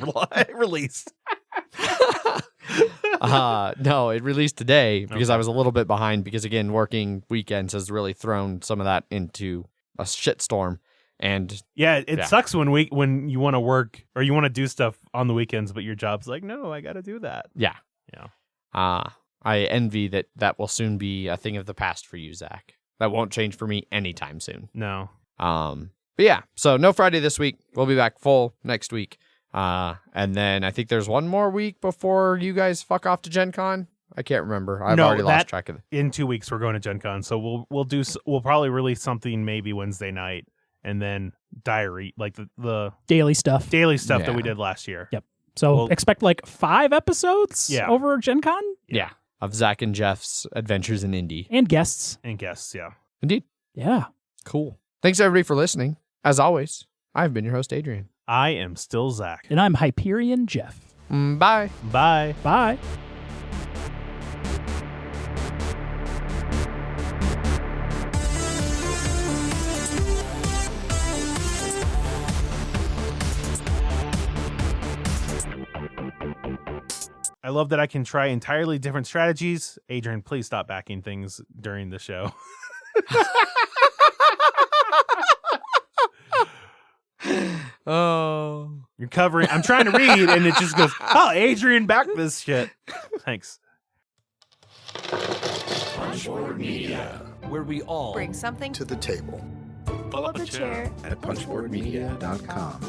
release? no, it released today because I was a little bit behind because, again, working weekends has really thrown some of that into a shitstorm. And Yeah, it sucks when you want to work or you want to do stuff on the weekends, but your job's like, no, I got to do that. yeah. I envy that will soon be a thing of the past for you, Zach. That won't change for me anytime soon. No. But yeah, so no Friday this week. We'll be back full next week. And then I think there's one more week before you guys fuck off to Gen Con. I can't remember. I've already lost track of it. In 2 weeks, we're going to Gen Con, so we'll probably release something maybe Wednesday night, and then diary, like the Daily stuff. daily stuff that Yeah. we did last year. Yep. So Well- expect like 5 episodes Yeah. over Gen Con Yeah. Of Zach and Jeff's adventures in Indy. and guests. And guests, yeah. Indeed. Yeah. Cool. Thanks everybody for listening. As always, I've been your host, Adrian. I am still Zach. And I'm Hyperion Jeff. Bye. Bye. Bye. I love that I can try entirely different strategies. Adrian, please stop backing things during the show. Oh. You're covering. I'm trying to read, and it just goes, oh, Adrian backed this shit. Thanks. Punchboard Media, where we all Bring something to the table. pull up a chair. at punchboardmedia.com.